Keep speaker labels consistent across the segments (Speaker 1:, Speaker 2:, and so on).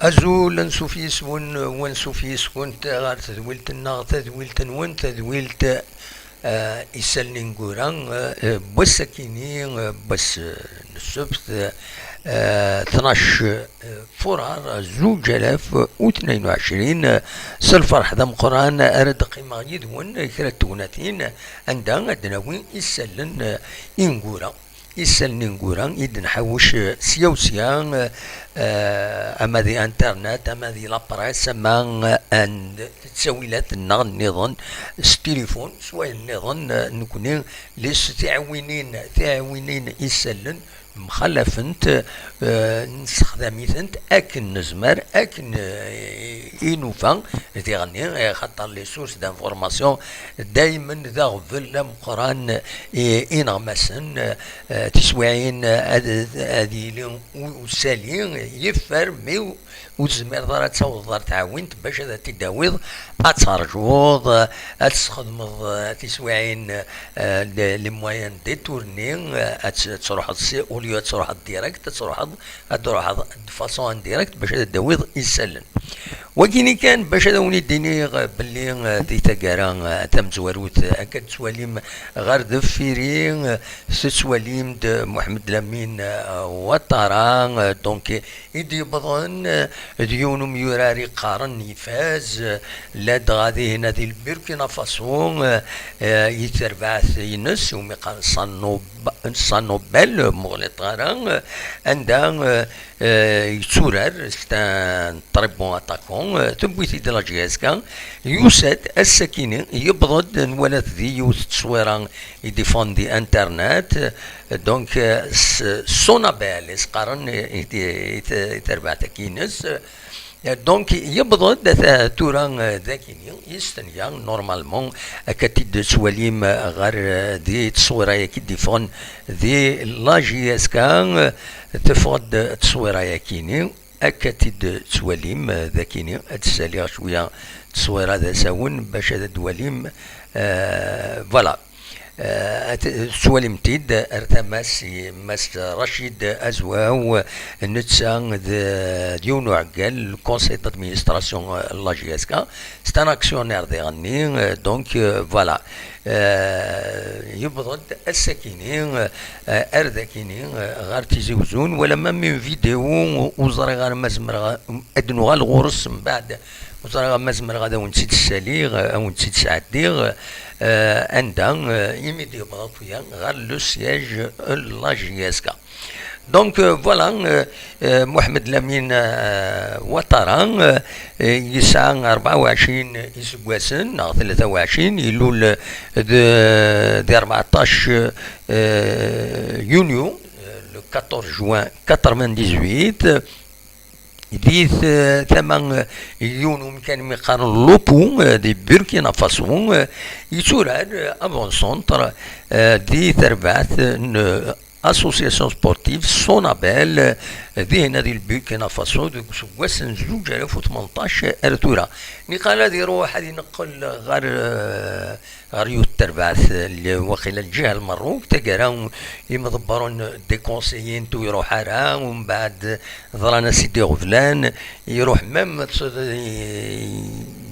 Speaker 1: أزول نسوفيس ونسوفيس كنت غار تذويلت النار تذويلت نون تذويلت يسالني نقولان بس كيني بس السبت 12 فرار 2022 سالفرح ذا مقران أرد قيمة يدون كرا توناتين عندها أدناوين يسالن إنقورا يسالني نقولان إذ نحوش سيا أما ذي انترنت أما ذي لابريس أما أن تسويلات النظن التليفون سواء النظن نكونين ليس تعوينين يسالن مخلفنت نستخدميتنت اكن نزمر اكن ينوفا تيغني خاطر لي سورس دانفورماسيون دايما ذا غفل مقران انغمسن تسوعين هذه وسالين يفر مي وزمير دار تصوض دار تعاونت باش هذا تداويض اترجوض اتستخدم تسوعين لي موان ديتورني تروح اوليو تروح ديريكت تروح فاسون ديريكت باش هذا الداويض يسلن وكيني كان باش هذا وني ديني باللي دي تاكارا تم زواروت اكاد سواليم غير دفيرين سواليم محمد لامين وطران دونك يدي بضن ديونم يراري قارن يفاز لا غادي هنا دي البركينا فاسو يتربعث ينس ومقال صنوبل مغلط غاران عندها يتسورر ستان طريبون اتاكون تبويتي دي لاجياسكا يوسد السكينة يبضد نولد ذي يوث تصويران يديفون دي انترنت دونك سونابيل قارن يتربع تكينس دونك يبضد توران ذاكيني يستنيا نورمالمون كتيد سواليم غير دي تصويرا كيديفون دي لاجياسكا تفقد تصويرا يكيني أكتد تواليم ذاكيني أتسالي شوية تصوير هذا ساون باش هذا دواليم فوالا سواليم تيد ارتماس ماس رشيد ازواو نتسان ديونو عقال كونسي دادمينستراسيون لاجياسكا ستان اكسيونير دي غني دونك فوالا يبضد السكينين اردكيني غار تيزيوزون ولا ما من فيديو وزري غار مزمر ادنو غال غورس من بعد وزري غار مزمر غادا ونسيت الساليغ او نسيت سعديغ عندها يميدي بغاطويا غار لو سياج لاجياسكا دونك فوالا محمد لامين وطران يسعى 24 اسبواسن 23 يلول دي 14 يونيو لو 14 جوان 98 ديث ثمان يونيو كان مقارن لوبو دي بوركينا فاسو يتورار افون سونتر دي تربعث اسوسياسيون سبورتيف سونابيل ذهنا ديال بوركينا فاسو سواسن 2018 ارتورا نقال هذه روح هذه نقل غير يتربعث وقيل الجهه المروك تقراو يمضبرون دي كونسيين تو يروح راه ومن بعد ضرانا سيدي غفلان يروح ميم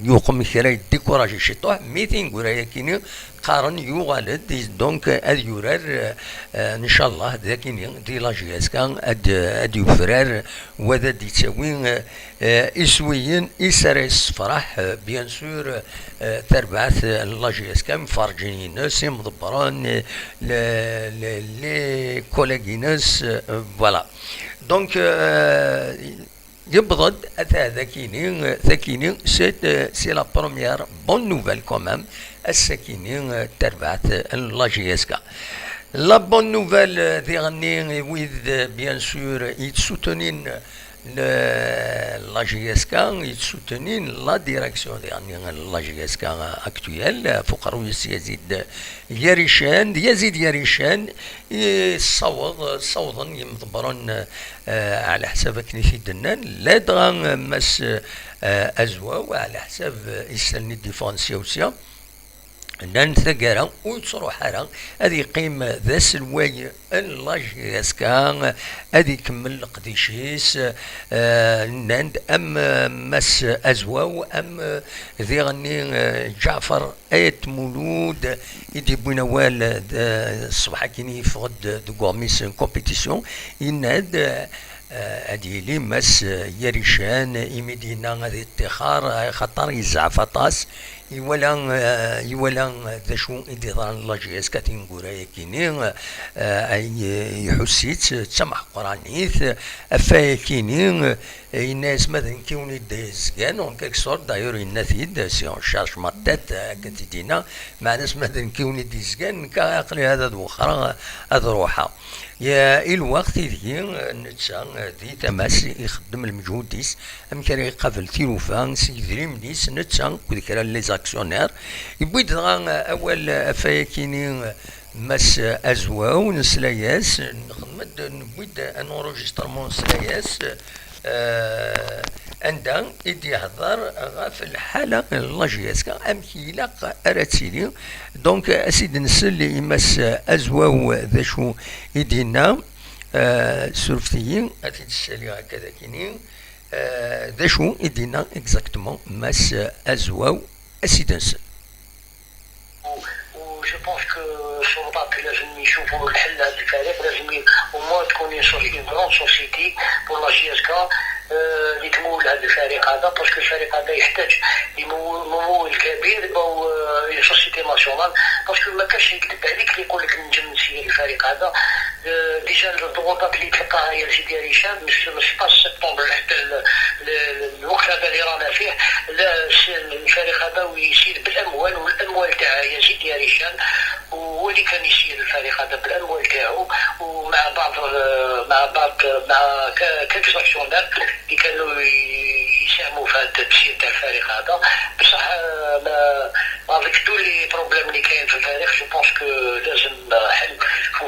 Speaker 1: يقوم كرا ديكوراجي شي طوح ميتين قرايه كيني قارن يغالد دونك اد يورار ان شاء الله ذاكيني دي لاجياسكا اد يفرار وذا دي تسوين اسويين اسرس فرح بيان سور تربعث لاجياسكا مفرجين ناس مضبران لي كوليغينس فوالا دونك يبضد أتى ذاكيني سي لا بروميير بون نوفيل كومام السكيني تربعت لاجياسكا لا بون نوفيل ذي غني ويذ بيان سور يتسوتنين لا جياسكا يتسوتنين لا ديريكسيون يعني لا جياسكا اكتويال فوق رئيس يزيد يريشان صوضا يمضبرون على حساب كنيسي دنان لا دغا مس ازوا وعلى حساب يسالني ديفونسيوسيا لان ثقرا وتروح راه هذه يقيم ذا سلواي لاج يسكا هذه يكمل قديشيس ناند ام مس ازواو ام ذي غني جعفر ايت مولود يدي بنوال الصباح كيني فغد دو غوميس كومبيتيسيون يناد هادي لي ماس يريشان يمدينا غادي اتخار خاطر يزعف طاس يولا ذا شو يدي ظهر لاجيس كاتينغورا يكيني يحسيت تسمح قرانيث افا كيني الناس مثلا كيوني ديزكان اون كيك سورت دايور النثيد سي اون شارج ما تيت كتدينا مع ناس مثلا كيوني ديزكان كاقلي هذا اخرى هذا روحها يا الوقت ذي نتسا ذي تماس يخدم المجهود ديس امكان يقابل تيلوفان سي دريم ديس نتسا كذا لي زاكسيونير يبيد اول فايكيني مس ازواو نسلاياس نخدمت نبيد ان اونجسترمون نسلاياس عندها يدي يهضر في الحالة لاجياسكا أمكيلا أراتيلي دونك أسيد نسل يمس أزواو ذا شو يدينا سورفتيين أتي تسالي هكذا كيني ذا شو يدينا اكزاكتومون مس أزواو أسيد نسل
Speaker 2: جو بونس كو السلطات لازم يشوفوا الحل هذا الفريق لازم او موان تكون اون غران سوسيتي بور لا جي اس كا اللي تمول هذا الفريق هذا باسكو الفريق هذا يحتاج ممول كبير او سوسيتي ناسيونال باسكو ما كاش يكذب عليك اللي يقول لك نجم نسير الفريق هذا ديجا الضغوطات اللي تلقاها هي الجديري شاب مش باس سبتمبر حتى الوقت هذا اللي رانا فيه الفريق هذا ويسير بالاموال والاموال تاعها هي جديري شاب وهو اللي كان يسير الفريق هذا بالاموال تاعو ومع مع كيلكو اكسيونير اللي كانوا يساهموا في هذا التسيير تاع الفريق هذا بصح افيك تو لي بروبليم اللي كاين في الفريق جو بونس كو لازم حل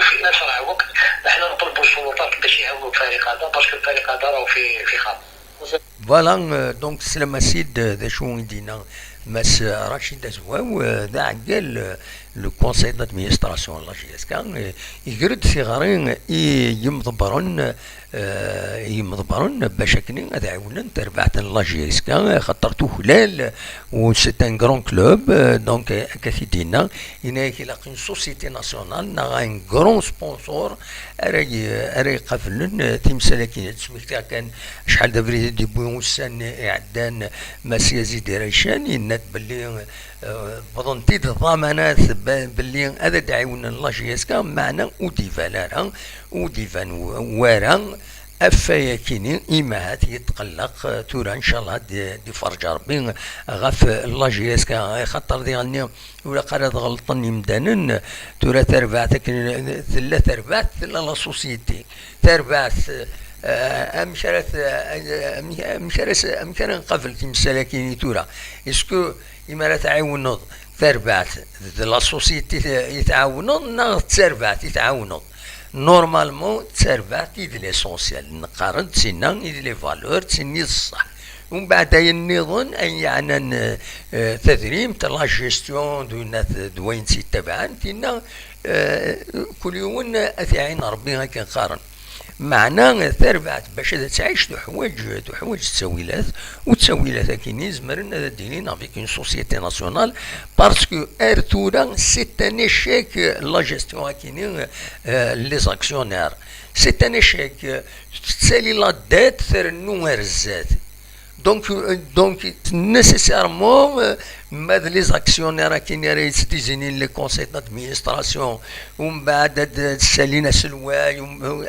Speaker 2: في اسرع وقت نحن نطلبوا السلطات باش يعاونوا الفريق هذا باسكو الفريق هذا راهو في خطر.
Speaker 1: فوالا دونك سلام سيد ذا شو يدينا مس رشيد أزواو ذا عقل لو كونساي دادمينستراسيون لا جي اس كا يقرد صغارين يمضبرون باش كني هذا عاونن تربعت لا جي اس كا خاطر خلال و سي ان كرون كلوب دونك كثيدينا هناك لاقين سوسيتي ناسيونال نا ان كرون سبونسور راي قفلن تمسالكين تسميتها كان شحال دابري دي بوسان اعدان ماس يزيد ريشان ينات باللي بظنتي الضمانات باللي هذا تعاون لا جي اس كا معنا وديفالارا وديفان وارا افايا كيني ايماهات يتقلق تورا ان شاء الله دي فرج ربي غاف لا جي اس كا خاطر ديالني ولا قراد غلطني مدانن تورا تربعت ثلاث ارباع لا سوسيتي تربعت امكان نقفل تمسالاكيني تورا اسكو إما تعاونوا تربعت لا سوسيتي يتعاونوا نا تربعت يتعاونوا نورمالمون تربعت يد ليسونسيال نقارن تسينا يد لي فالور تسيني الصح ومن بعد النظام أن يعني تدريم تاع لا جيستيون دوين سي تبعان تينا كل يوم أثيعين ربي هكا نقارن معنا تربعت باش تعيش تحوايج التسويلات والتسويلات كاينين زمرنا دينينا افيك اون سوسيتي ناسيونال باسكو ارتورا سي ان ايشيك لا جيستيون كاينين لي زاكسيونير سي ان ايشيك تسالي لا ديت ثرنو الزات دونك نيسيسيرمون ماذا لي زاكسيونير كاين رئيس ديزينين لي كونساي دادمينستراسيون ومن بعد سالينا سلواي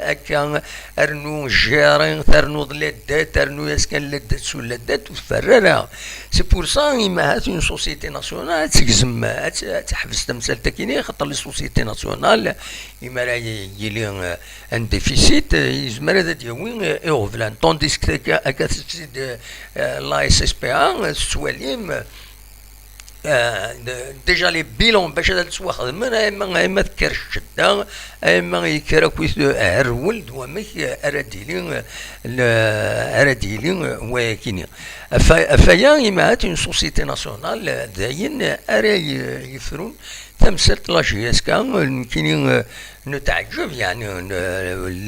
Speaker 1: هكا ارنو جيرين ترنو ضلات ترنو ياسكان لدات سو لدات وتفررها سي بور سا إما هات اون سوسيتي ناسيونال تكزم تحبس تمثال كاينين خاطر لي سوسيتي ناسيونال إما راه يلي ان ديفيسيت يزمر هذا ديوين ايغفلان طونديسك هكا تسيد لا اس اس بي ان سواليم ديجا لي بيلون باش هذا تسواخذ من ما تكرش الشده ما يكرا كويس هرولد ومك ارديلين ارديلين وكيني فيا يمات اون سوسيتي ناسيونال داين اري يفرون تمثلت لا جي اس كان كيني نتعجب يعني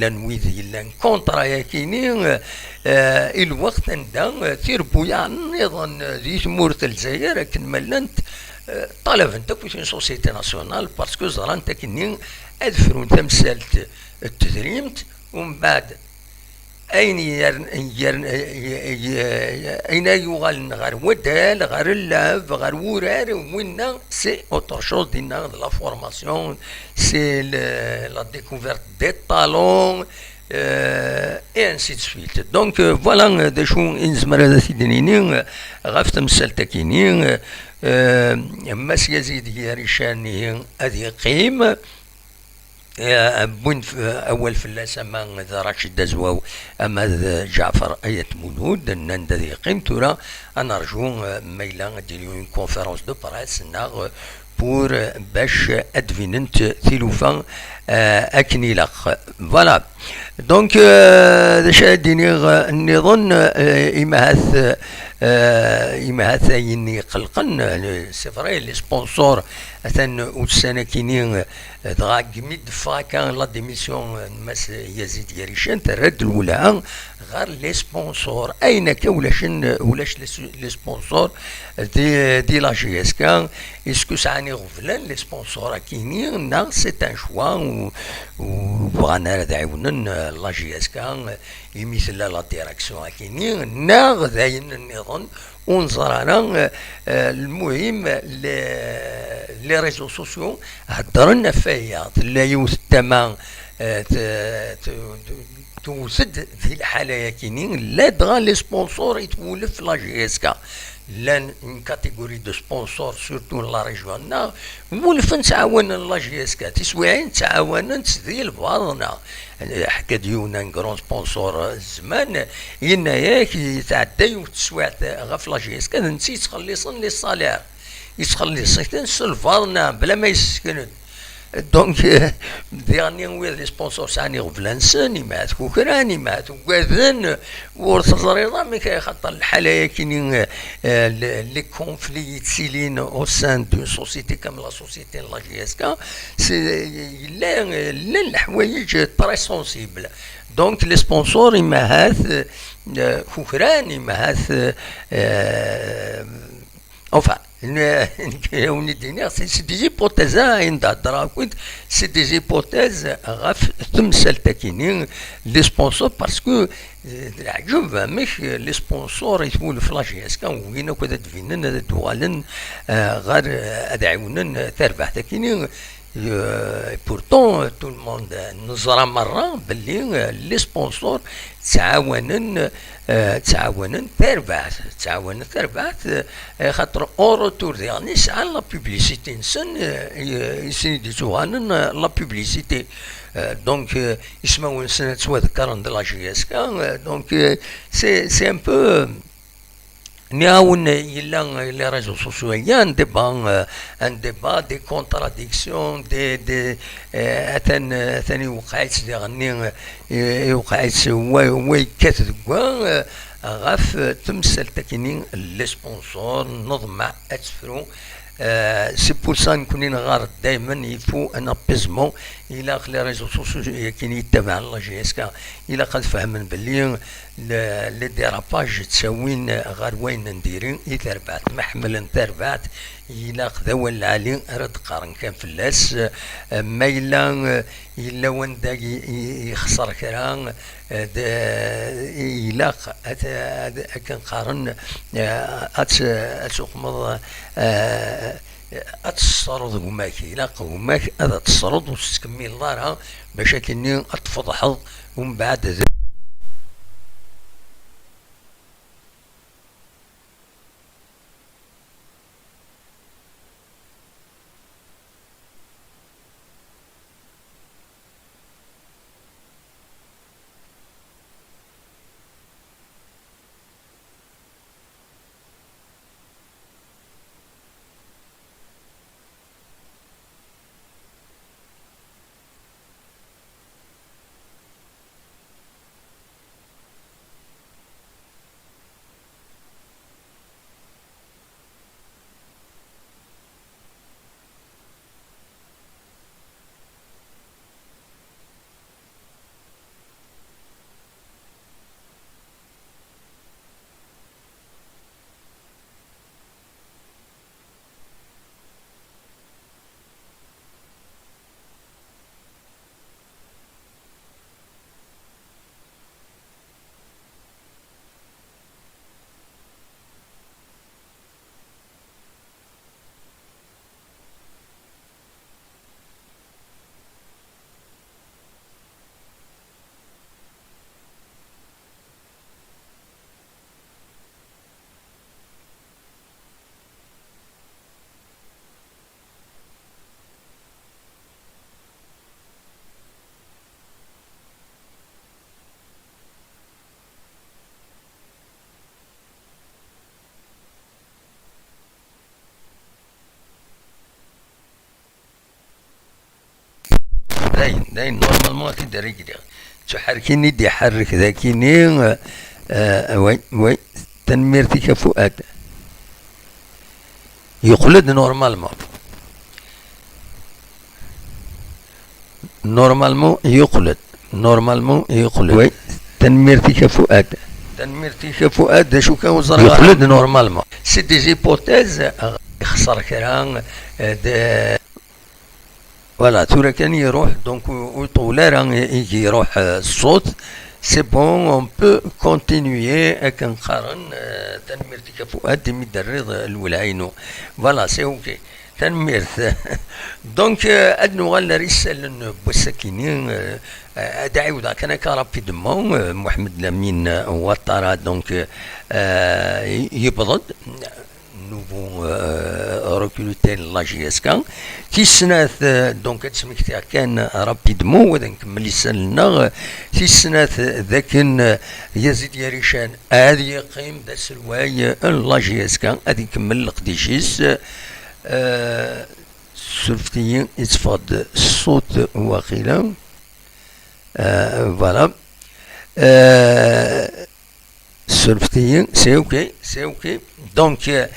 Speaker 1: لنويذ لان كونترا يا كيني الوقت عندها تيربو يعني نظن ذي تمورت الجزائر لكن ملنت طلب انت كويس سوسيتي ناسيونال باسكو زران تكني ادفرون تمثلت التدريمت ومن بعد اين اين يغال غير ودال غير اللعب غير ورار وين سي اوتر شوز دينا لا فورماسيون سي لا ديكوفيرت دي طالون اي انسي تسويت دونك فوالا دا شو نزمر هذا سيدنيني غاف تمثال تاكيني ماس يزيد ياريشاني هذه قيم بون اول فلاس اما ذا راشد دزواو اما جعفر ايت مولود نند ذي قيمتورا انا رجو ميلا ديريو اون كونفيرونس دو بريس ناغ بور باش ادفيننت ثيلوفان اكنيلاق فوالا دونك شاديني نظن إمهات إمهات يني قلقن سفري لي سبونسور أثن وسنة كينين دغا ميد فاكان لا ديميسيون ماس يزيد يريشان ترد الولا غير لي سبونسور أين ولاش لي سبونسور دي لا جي اس كان اسكو ساني غفلان لي سبونسور كينين نا سي ان شوا وبغانا دعيونا لا جي اس كان يمثل لا ديراكسيون كينين نا داين النظام ونزرانا المهم لي ريزو سوسيو هدرنا فيا لا يوث التمام توسد في الحاله كينين لا دغا لي سبونسور يتولف لا جي اس كا لان اون كاتيجوري دو سبونسور سورتو لا ريجيون ولف نتعاون لا جي اس كا تسويعين تعاون تسديل بعضنا حكا ديونا كرون سبونسور زمان ينا ياك يتعدى وتسويعت غاف لا جي اس كا نسيت تخلصن لي صالير يتخلصن سلفارنا بلا ما يسكنون دونك ديرني ويز لي سبونسور ساني غفلانسن مات كوكراني مات وكاذن ورث زريضه مي كيخطر الحاله كاينين لي كونفلي تسيلين او سان دو سوسيتي كام لا سوسيتي لا جي اس كا سي لا الحوايج تري سونسيبل دونك لي سبونسور ماهات كوكراني ماهات enfin on est dit c'est des hypothèses عند الدراكويد c'est des hypothèses غاف تمثل تكينين لي سبونسور باسكو العجب مش لي سبونسور يتقول في لاجياس كان وين كذا تفينن دوالن غير ادعونا تربح تكينين بورتون تو الموند نزرى مرة باللي لي سبونسور تعاونن تربح خاطر اورو تور يعني ساعة لا بوبليسيتي نسن يسندوها لا بوبليسيتي دونك يسمعون سنة تذكرن لا جي اس كا دونك سي ان بو نياون يلا لي ريزو سوسيو يان ديبا دي كونتراديكسيون دي ثاني وقعت غني وقعت وي كتدوا غاف تمثل تكينين لي سبونسور نظم اتفرو سي بور سا نكوني نغار دائما يفو ان ابيزمون الى لي ريزو سوسيو كاين يتبع لا جي اس كا الى قد فهمن باللي لي ديراباج تساوين غير وين نديرين تربعت محمل تربعت الى خذا ولا علي رد قارن كان فلاس ما الا وين يخسر كرا الى كان قارن اتسوق مض أتصرد وماك إلا وماك هذا تصرد وتكمل دارها باش كني أتفضحض ومن بعد داين نورمالمون كي داري كده تحركيني دي حرك ذاكيني وي تنميرتك فؤاد يقلد نورمالمون يقلد وي تنميرتك فؤاد شو كان وزر يقلد نورمالمون سي دي زيبوتيز يخسر كران فوالا تورا كان يروح دونك وطولا راه يجي يروح الصوت سي بون اون بو كونتينيي كنقارن تنميرتك فؤاد مدرض الولعينو فوالا سي اوكي تنميرت دونك ادنو غالا رسالة بوساكينين دعيودا كان كرابيدمون محمد لامين وطارا دونك يبرد نوفو ريكروتي لا جي اس كا تيسناث دونك تسميكتها كان رابيدمون وذا نكمل يسالنا تيسناث ذاك يزيد يريشان هذه يقيم ذا سلواي لا جي اس كا هذه نكمل القديشيس سلفتيين يتفاد الصوت واقيلا فوالا سلفتيين سي اوكي دونك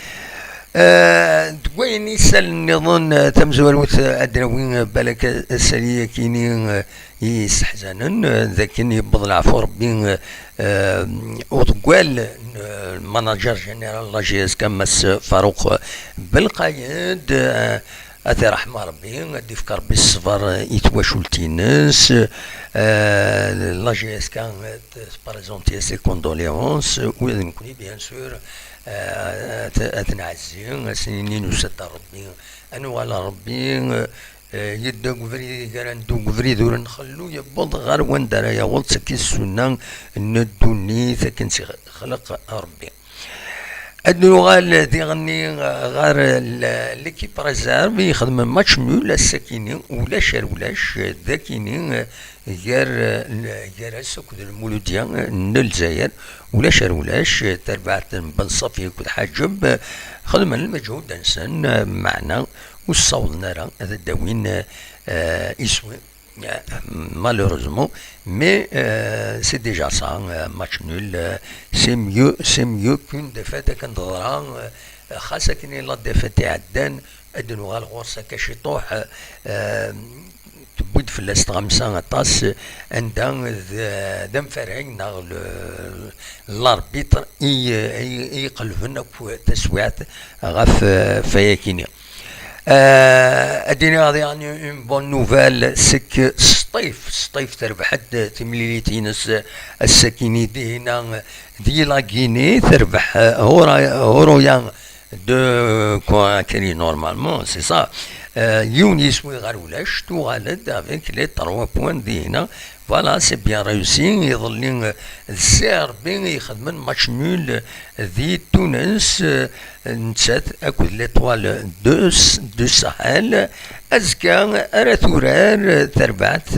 Speaker 1: دوين يسال نظن تمزولوت ادراوين بالك السريه كينين يستحزنن ذاك يبض العفو ربي وطقوال الماناجر جنرال لا جي اس كمس فاروق بالقايد أثي رحمة ربي ديفكر بالصفر يتواشولتينس لا جي اس كان بريزونتي سي كوندوليونس وإذن كوني بيان سور أتنعزي سنين وسد ربي أنو على ربي يدو قفري كاراندو قفري دور نخلو يبض غير وان درايا غلط سكي السنة ندوني ثكن خلق ربي ادنو غال ديغني غير ليكيب ريزيرف يخدم ماتش نول الساكيني ولاش ذاكيني غير السكود المولوديا الجزائر ولاش تربعت بن صافي كود حاجب خدم المجهود انسان معنا والصوت نرى هذا الداوين يسوي malheureusement mais c'est déjà ça match nul c'est mieux qu'une défaite كنظرا خاصة كني لا ديفيت عدان ادنو غا الغرسة كاش يطوح تبويد في الاستغامسة طاس عندها دم فرعين الاربيتر يقلبنا تسويات غاف فياكيني اديني هذه يعني اون بون نوفال سك سطيف تربح تمليليتينس السكيني دي هنا دي لا غيني تربح هورويان دو كوانكري نورمالمون سي سا يونيس وغارولاش تو غالد افيك لي 3 بوان دي هنا فوالا سي بيان ريوسي يظلين السيربي يخدمن ماتش نول ذي تونس نتسات اكود ليطوال دو ساحل ازكا اراتورار تربعت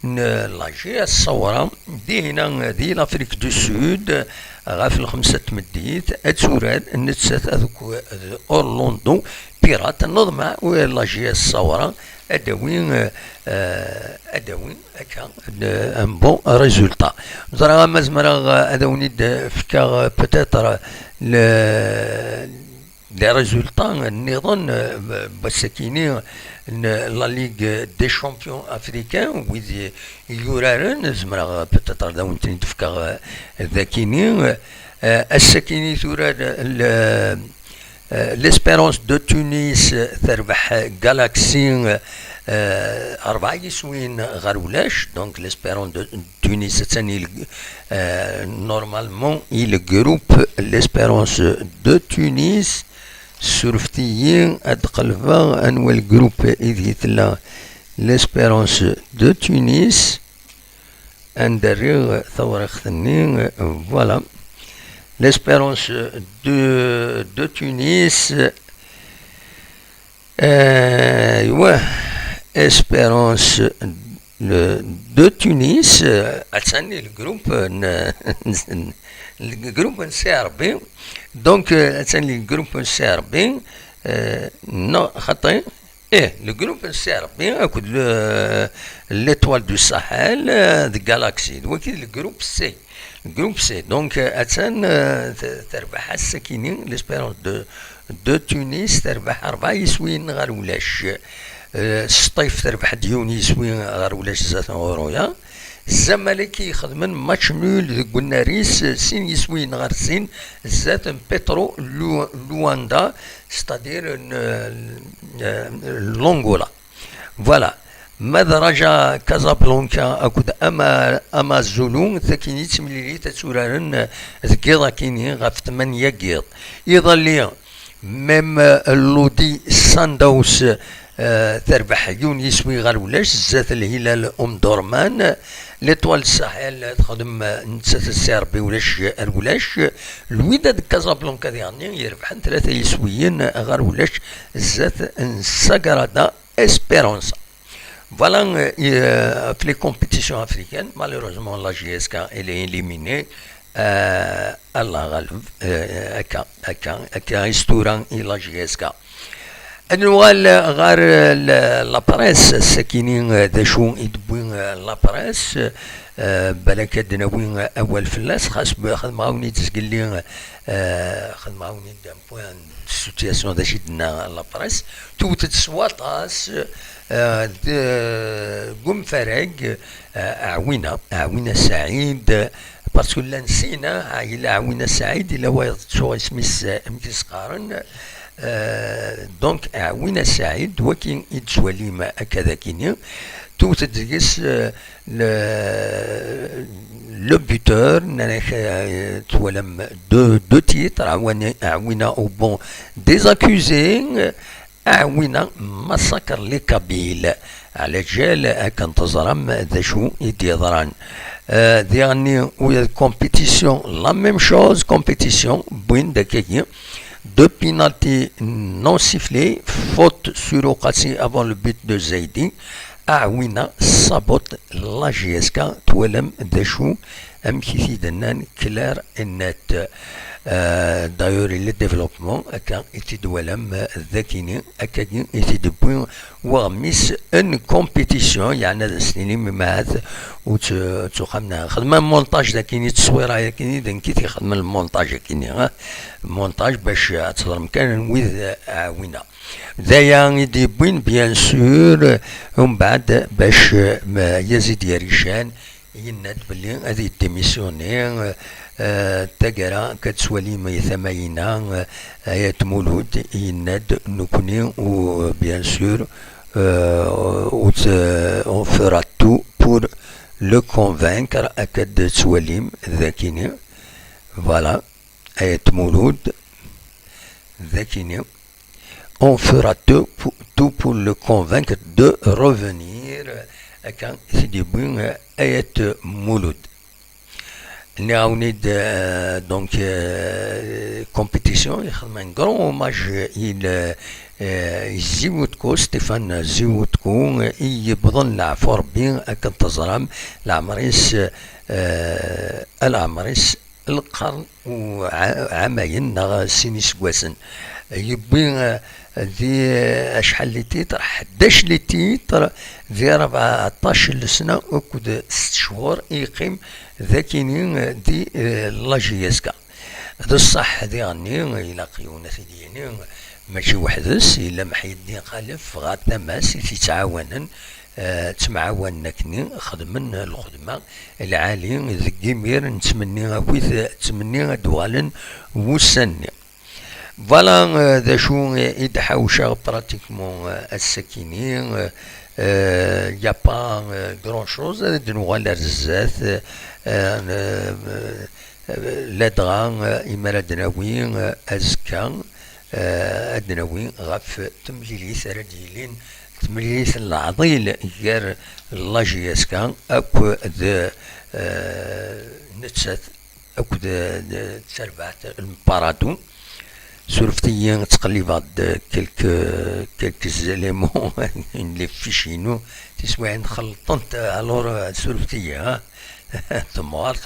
Speaker 1: لاجي الصورة دي هنا دي لافريك دو سود غاف الخمسة تمديت اتسورار نتسات اذوك اورلاندو بيرات النظمة ولاجي الصورة ادوين هكا ان بون ريزولتا زرا مزمرا ادوني فكا بوتيتر لي ريزولتا نظن بسكيني لا ليغ دي شامبيون افريكان ويز يورارن زمرا بوتيتر داون تني تفكا ذاكيني السكيني ثورا ليسبيرونس دو تونس تربح جالاكسي 4 يسوين غرولاش دونك ليسبيرون دو تونس ثاني نورمالمون il groupe l'espérance de تونس سورفتيين ادقلفا انو الجروب اذ يتلا ليسبيرونس دو تونس اندريغ ثورة خثنين فوالا l'espérance de Tunis ouais espérance de Tunis atani le groupe serbe donc atani le groupe serbe non خطي le groupe serbe écoute l'étoile du Sahel de Galaxy donc le groupe C donc اتسان تربح السكينين l'espérance de Tunis تربح 4 يسوين غير ولاش السطيف تربح ديون يسوين غير ولاش زات غرويا الزمالك يخدمن ماتش نول قلنا ريس سين يسوين غير سين زات بيترو لواندا ستادير لونغولا فوالا ماذا رجع كازابلانكا اكود اما زولون ثكيني تمليلي تسورارن ثقيضا كيني غف 8 قيض يظل لي ميم اللودي ساندوس تربح يون يسوي غير ولاش زات الهلال دورمان ليطوال الساحل تخدم نسات السيربي ولاش الوداد كازابلانكا ديالني يربحن 3 يسويين غير ولاش زات نساكرادا اسبيرونسا. Voilà, les compétitions africaines, malheureusement, la GSK elle est éliminée à la restaurant et la GSK. النوال غير لا بريس الساكنين داشو يدبوين لا بريس بالك دناوين اول فلاس خاص خدماوني تسقلي خدماوني دان بوان سيتياسيون داشي دنا لا بريس توت تسواطاس قم فرق عوينة سعيد باسكو لا نسينا عائلة عوينة سعيد الا واحد شو اسميس متسقارن دونك عوينة سعيد وكين يتسوالي ما هكذا كينيا تو تدريس لو بوتور توالم دو تيتر عوينة او بون ديزاكوزي عوينة مساكر لي كابيل على جال كان تزرم ذا شو يديضران ديغني ويا كومبيتيسيون لا ميم شوز كومبيتيسيون بوين داكاكي deux pénaltys non sifflés, faute sur Okassi avant le but de Zaidi. Awina sabote la GSK, Touelem Deshou, Mkiti Denan, clair et net. D'ailleurs, le développement, car était Douelem, Zakini, Akadin, était depuis Warmis, une compétition, il y en a des cinémas, mais ou tu خدمنا montage داكيني تصويره داكيني دنكيتي خدمنا المونتاج داكيني مونتاج باش تصدر مكان ويذ عاوينا دايا يدي بوين بيان سور ومن بعد باش يزيد يريشان يناد بلي هذه ديميسيوني تقرا كتسوالي ما ثماينا ايات مولود يناد نكوني وبيان سور on fera tout pour le convaincre أكد تسوليم ذاكيني voilà ayat مولود ذاكيني on fera tout pour le convaincre de revenir أكان سيدي بوين ayat مولود نعاونيد donc compétition يخدم un grand hommage زيوتكو ستيفان زيوتكو يبظن العفور بين أكن تزرم العمريس العمريس القرن وعامين سينيس واسن يبين ذي أشحال لي تيتر 11 لي تيتر ذي 14 سنة وكود 6 شهور يقيم ذاكينين دي لاجيسكا هذا الصح ذي غني إلى قيونة ديني ماشي وحدس الا محيد الدين خالف غاد تماس تيتعاونن تمعاوننا كني خدمن الخدمه العالي ذكيمير نتمني اكويت تمني دوالن وسني فوالا ذا شو يدحوشا براتيكمون السكينين يا با غران شوز دنوغال رزات لا دغان إمارة دناوين أزكان أدناوين غف تمليليث رجيلين تمليليث العضيل غير لاجياسكان أكو ذا نتسات أكو ذا تسربعت المبارادون سورفتيين تقليبات كلك زاليمون اللي فيشينو تسوى عند خلطنت الور سورفتية تموار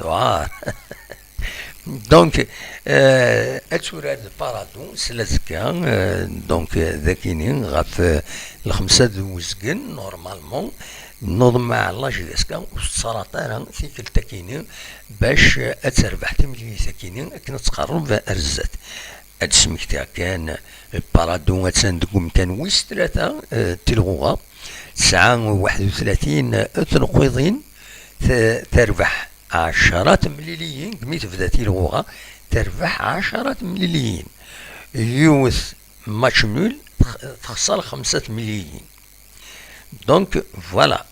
Speaker 1: دونك اتوراد بارادو سلازكا دونك ذاكينين غاف الخمسة دوزكن نورمالمون نوض مع لاجيسكا والسرطان في كل تاكينين باش اتربح تملي تاكينين اكن تقرب ارزات هاد سميكتا كان البارادو اتساندكم كان ويس ثلاثة تلغوها 39 تنقيضين تربح 10 مليليين كمي تبدا تلغوها تربح 10 مليليين يوث ماتش نول تخسر 5 مليليين دونك فوالا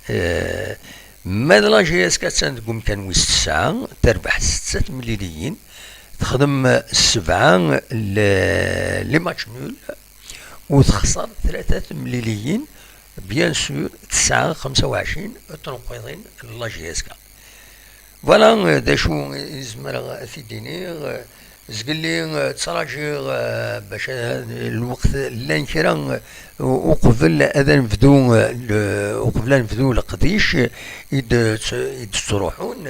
Speaker 1: ماذا لا جي اس كاتساندكم كان ويس 9 تربح 6 مليليين تخدم 7 لي ماتش نول وتخسر 3 مليليين بيان سور 9 25 تنقيضين لا جي اس كا فوالا دا شو يزمر في ديني زقلي تراجي باش الوقت لا نكرا وقبل هذا نبدو وقبل نبدو القديش يد تروحون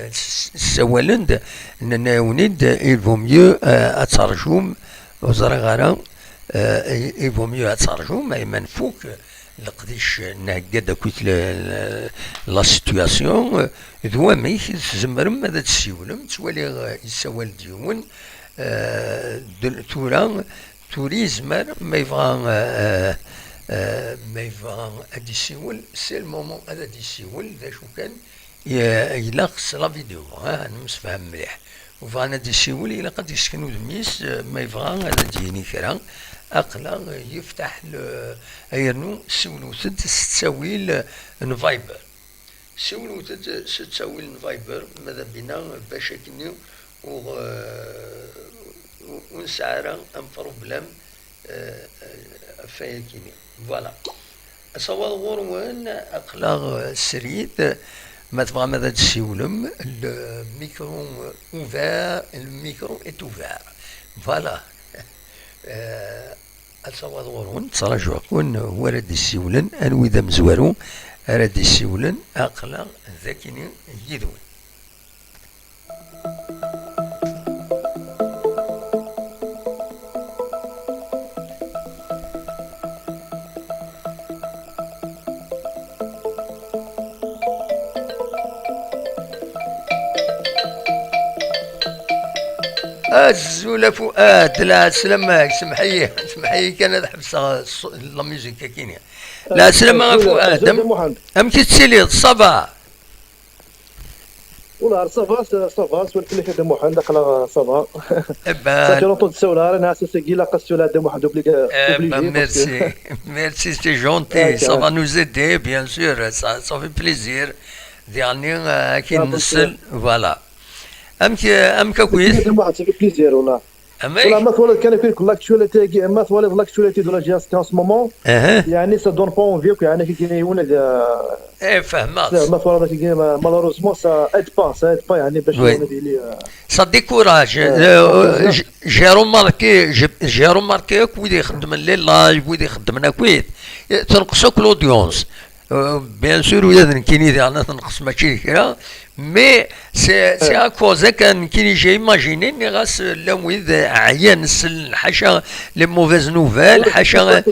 Speaker 1: السوالند ناونيد يفو ميو اترجم وزرغارا يفو ميو اترجم اي منفوك القديش نهكدا كويت لا سيتوياسيون ذو ميك تزمرم ماذا تسيولم توالي يسوال ديون تورا توريزمر ما يبغى ما يبغى ادي سيول سي المومون هذا دي سيول ذا شو كان يلاقص لا فيديو نمسفهم مليح وفانا دي سيول الى قد يسكنوا دميس ما يبغى هذا ديني كرا اقلا يفتح ايرنو سولو تساويل نفايبر سولو تساويل نفايبر ماذا بينا باش كنيو ونسعر ان بروبليم فايكيني فوالا صوال غوروان اقلا سريد ما تبغى ماذا تسيولم الميكرو اوفير الميكرو ايت اوفير فوالا الصوال غورون تصراجعوا كون هو راد يسيولن انو اذا مزوارو راد يسيولن اقلا ذاكيني يدوي الزولة فؤاد لا سلامك سمحي كان حبس لا ميوزيك كينيا لا سلامة فؤاد ام كتسيلي صبا
Speaker 3: ولا صافا سولت لك هذا محمد قلا صافا صافي لونطون تسولها انا اساسا كي لاقصت ولا هذا محمد
Speaker 1: ميرسي سي جونتي ça va nous aider bien sûr ça fait plaisir يعني كي نسل فوالا ام كويس
Speaker 3: هذا محمد سي بليزير والله ولا ما ولد كان يكون لاكتواليتي ما ولد لاكتواليتي دو لا جي اس كان سمومون يعني سا دون با اونفي يعني كي كاين
Speaker 1: ايه فهمت
Speaker 3: ما ولد كي مالوروزمون سا ايد با يعني باش
Speaker 1: لي سا ديكوراج جي روماركي كويد يخدم لي لايف ويد يخدمنا كويد تنقصوك لودونس بيان سور ولا كاين انا تنقص ماشي كرا مي سي ا كوز كان كاين جاي ايماجيني اني غاس لويد عيان حاشا لي موفيز نوفيل حاشا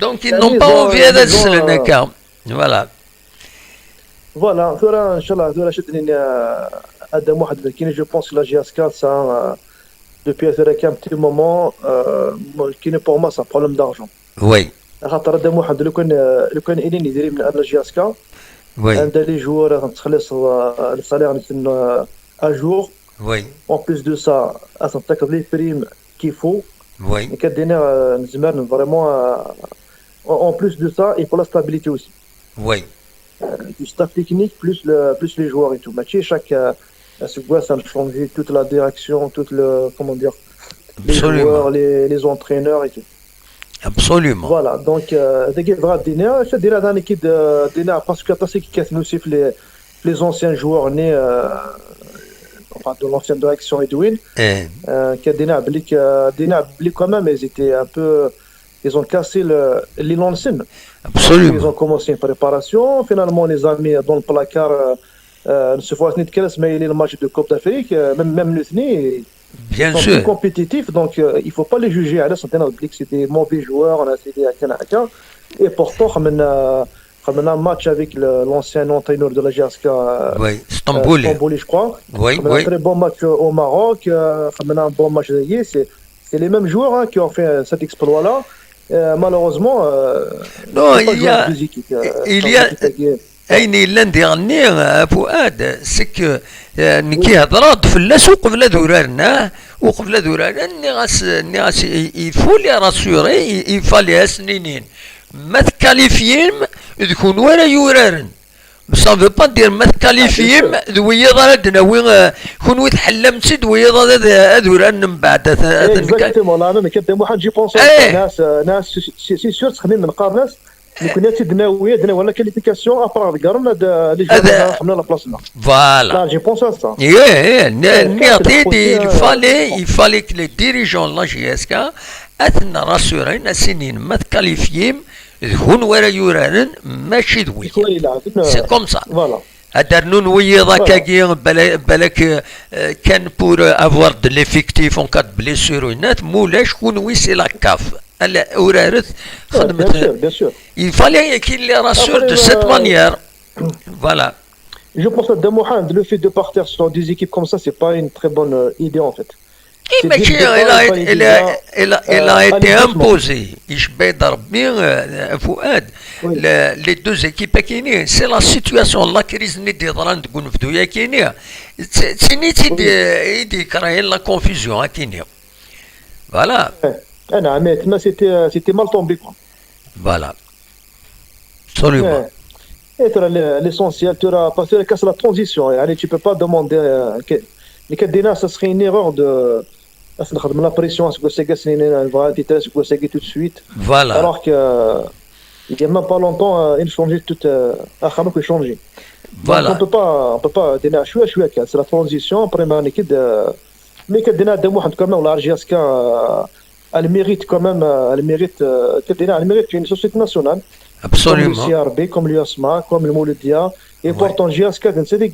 Speaker 1: دونك نون با اونفي هذا السلن هكا
Speaker 3: فوالا ثورا ان شاء الله ثورا شدني هذا واحد كاين جو بونس لا جي اس 4 سا دوبي ثورا كان بتي مومون كاين بور ما سا بروبليم دارجون
Speaker 1: وي
Speaker 3: خاطر هذا واحد لو كان اني يدير من لا جي اس 4
Speaker 1: وي
Speaker 3: عند لي جوار تخلص الصالير نتاع اجور
Speaker 1: وي
Speaker 3: اون بليس دو سا تنتقد لي بريم كيفو
Speaker 1: وي
Speaker 3: كدينا نزمر فريمون اون بليس دو سا اي بور لا ستابيليتي اوسي
Speaker 1: وي
Speaker 3: du staff technique plus les joueurs et tout. Mais chaque ça change toute la direction, toute le comment dire, les joueurs, les entraîneurs et tout.
Speaker 1: Absolument.
Speaker 3: Voilà, donc dès qu'il va dîner, je dirais dans l'équipe dîner parce que parce qu'ils nous sifflent les anciens joueurs nés enfin de l'ancienne direction Edwin qui a dîner quand même ils étaient un peu ils ont cassé l'élan de scène.
Speaker 1: Absolument.
Speaker 3: Ils ont commencé une préparation. Finalement, les a mis dans le placard ce fois ce كاس mais le match de Coupe d'Afrique même le SNI
Speaker 1: Bien
Speaker 3: sont
Speaker 1: sûr.
Speaker 3: plus compétitifs donc il faut pas les juger على سنتنا بليك c'est des mauvais joueurs on a essayé هكا et pourtant خمنا un match avec l'ancien entraîneur de la GSK
Speaker 1: Oui, Stambouli.
Speaker 3: Stambouli je crois
Speaker 1: Oui,
Speaker 3: خمنا un
Speaker 1: oui.
Speaker 3: très bon match au Maroc خمنا un bon match c'est les mêmes joueurs qui ont fait cet exploit là malheureusement
Speaker 1: Non,
Speaker 3: c'est pas
Speaker 1: il y
Speaker 3: jouer
Speaker 1: a,
Speaker 3: deux équipes
Speaker 1: il y a, اين لندي غني فؤاد سك نكي هضرات في اللاس وقبل دورارنا وقبل دورارنا ني غاس يفولي راسيوري يفالي سنينين ما تكاليفيم تكون ولا يورارن ça veut pas dire ما تكاليفيم دويا ضرنا وين كون تحلمت دويا ضرنا دوران من بعد
Speaker 3: exactement là انا كنت واحد جي بونس ناس سي سور تخمين نقار ناس كنا تدناويه ولا كاليفيكاسيون ابار كارنا لي جوار خمنا لا بلاصنا
Speaker 1: فوالا
Speaker 3: جي بونس سا
Speaker 1: il fallait que les dirigeants de la GSK اثنا راسورين سنين ما تكاليفيم هون ولا يورانن ماشي دوي سي كوم سا
Speaker 3: فوالا
Speaker 1: هدرنون ويضا كاكي بالك كان بور افوار دو ليفيكتيف اون كاد بليسور ونات مولاش كون وي سي لا كاف الا اورارت خدمت il fallait qu'il les rassure de cette manière voilà.
Speaker 3: Je pense que Mohamed, le fait de partir sur des équipes comme ça, c'est pas une très bonne idée en fait.
Speaker 1: Elle a été imposée. Les deux équipes qui c'est la situation, la crise n'est pas c'est la confusion. Voilà.
Speaker 3: Mais c'était mal tombé quoi.
Speaker 1: Voilà. Absolument.
Speaker 3: Et l'essentiel, tu auras passé la transition. Allez, tu peux pas demander les cas ça serait une erreur de la pression à ce que c'est gagné tout de suite.
Speaker 1: Voilà.
Speaker 3: Alors que il y a même pas longtemps il changeait tout à Khamouk changer.
Speaker 1: Voilà.
Speaker 3: On peut pas donner à chouette c'est la transition après ma équipe mais que donner de moi quand même la RGSK elle mérite quand même elle mérite une société nationale.
Speaker 1: Absolument.
Speaker 3: Comme le CRB, comme l'USMA, comme le Mouloudia. Et pourtant, GSK, c'est des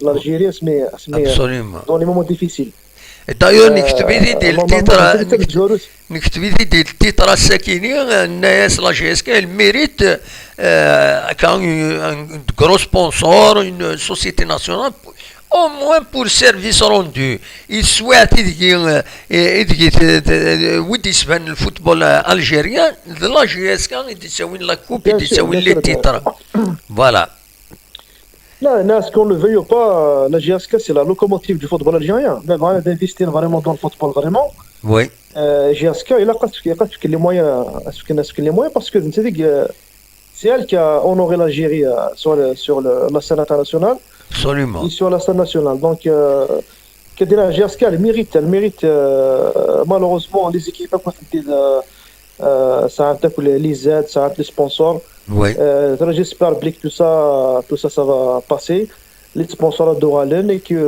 Speaker 3: l'Algérie, mais dans les moments difficiles.
Speaker 1: D'ailleurs, نكتب دي التيتر الساكنين الناس لا جي اس كي elle mérite un gros sponsor, une société nationale au moins pour service rendu. Il souhaite ويديسبان الفوتبول الجيريان لا جي اس كان يساوي لا كوب يساوي لي تيتر فوالا.
Speaker 3: Là, qu'on le veuille ou pas, la GSK c'est la locomotive du football algérien. Même d'investir vraiment dans le football vraiment.
Speaker 1: Oui.
Speaker 3: GSK il a les moyens parce que c'est elle qui a honoré l'Algérie sur la scène internationale.
Speaker 1: Absolument.
Speaker 3: Et sur la scène nationale. Donc la GSK elle mérite malheureusement les équipes à côté ça a les aides, ça a les sponsors.
Speaker 1: Oui.
Speaker 3: J'espère que tout ça va passer. Les sponsors de Walen et que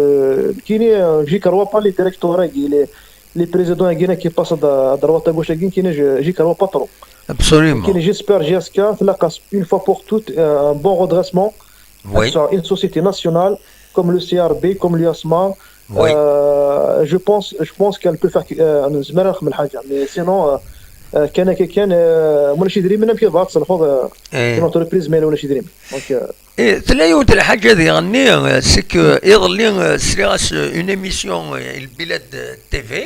Speaker 3: j'y crois pas les directeurs les présidents qui passent à droite à gauche j'y crois pas trop.
Speaker 1: Absolument.
Speaker 3: J'espère GSK une fois pour toutes un bon redressement.
Speaker 1: Oui.
Speaker 3: Sur une société nationale comme le CRB, comme l'USMA.
Speaker 1: Oui.
Speaker 3: Je pense qu'elle peut faire mais sinon كان ولا يدري منهم كيف تصلحوا الانتربريز مالو ولا يدري دونك
Speaker 1: تلايوت الحاجه ذي غني سك يظل سلاس اون ايميسيون البلاد تي في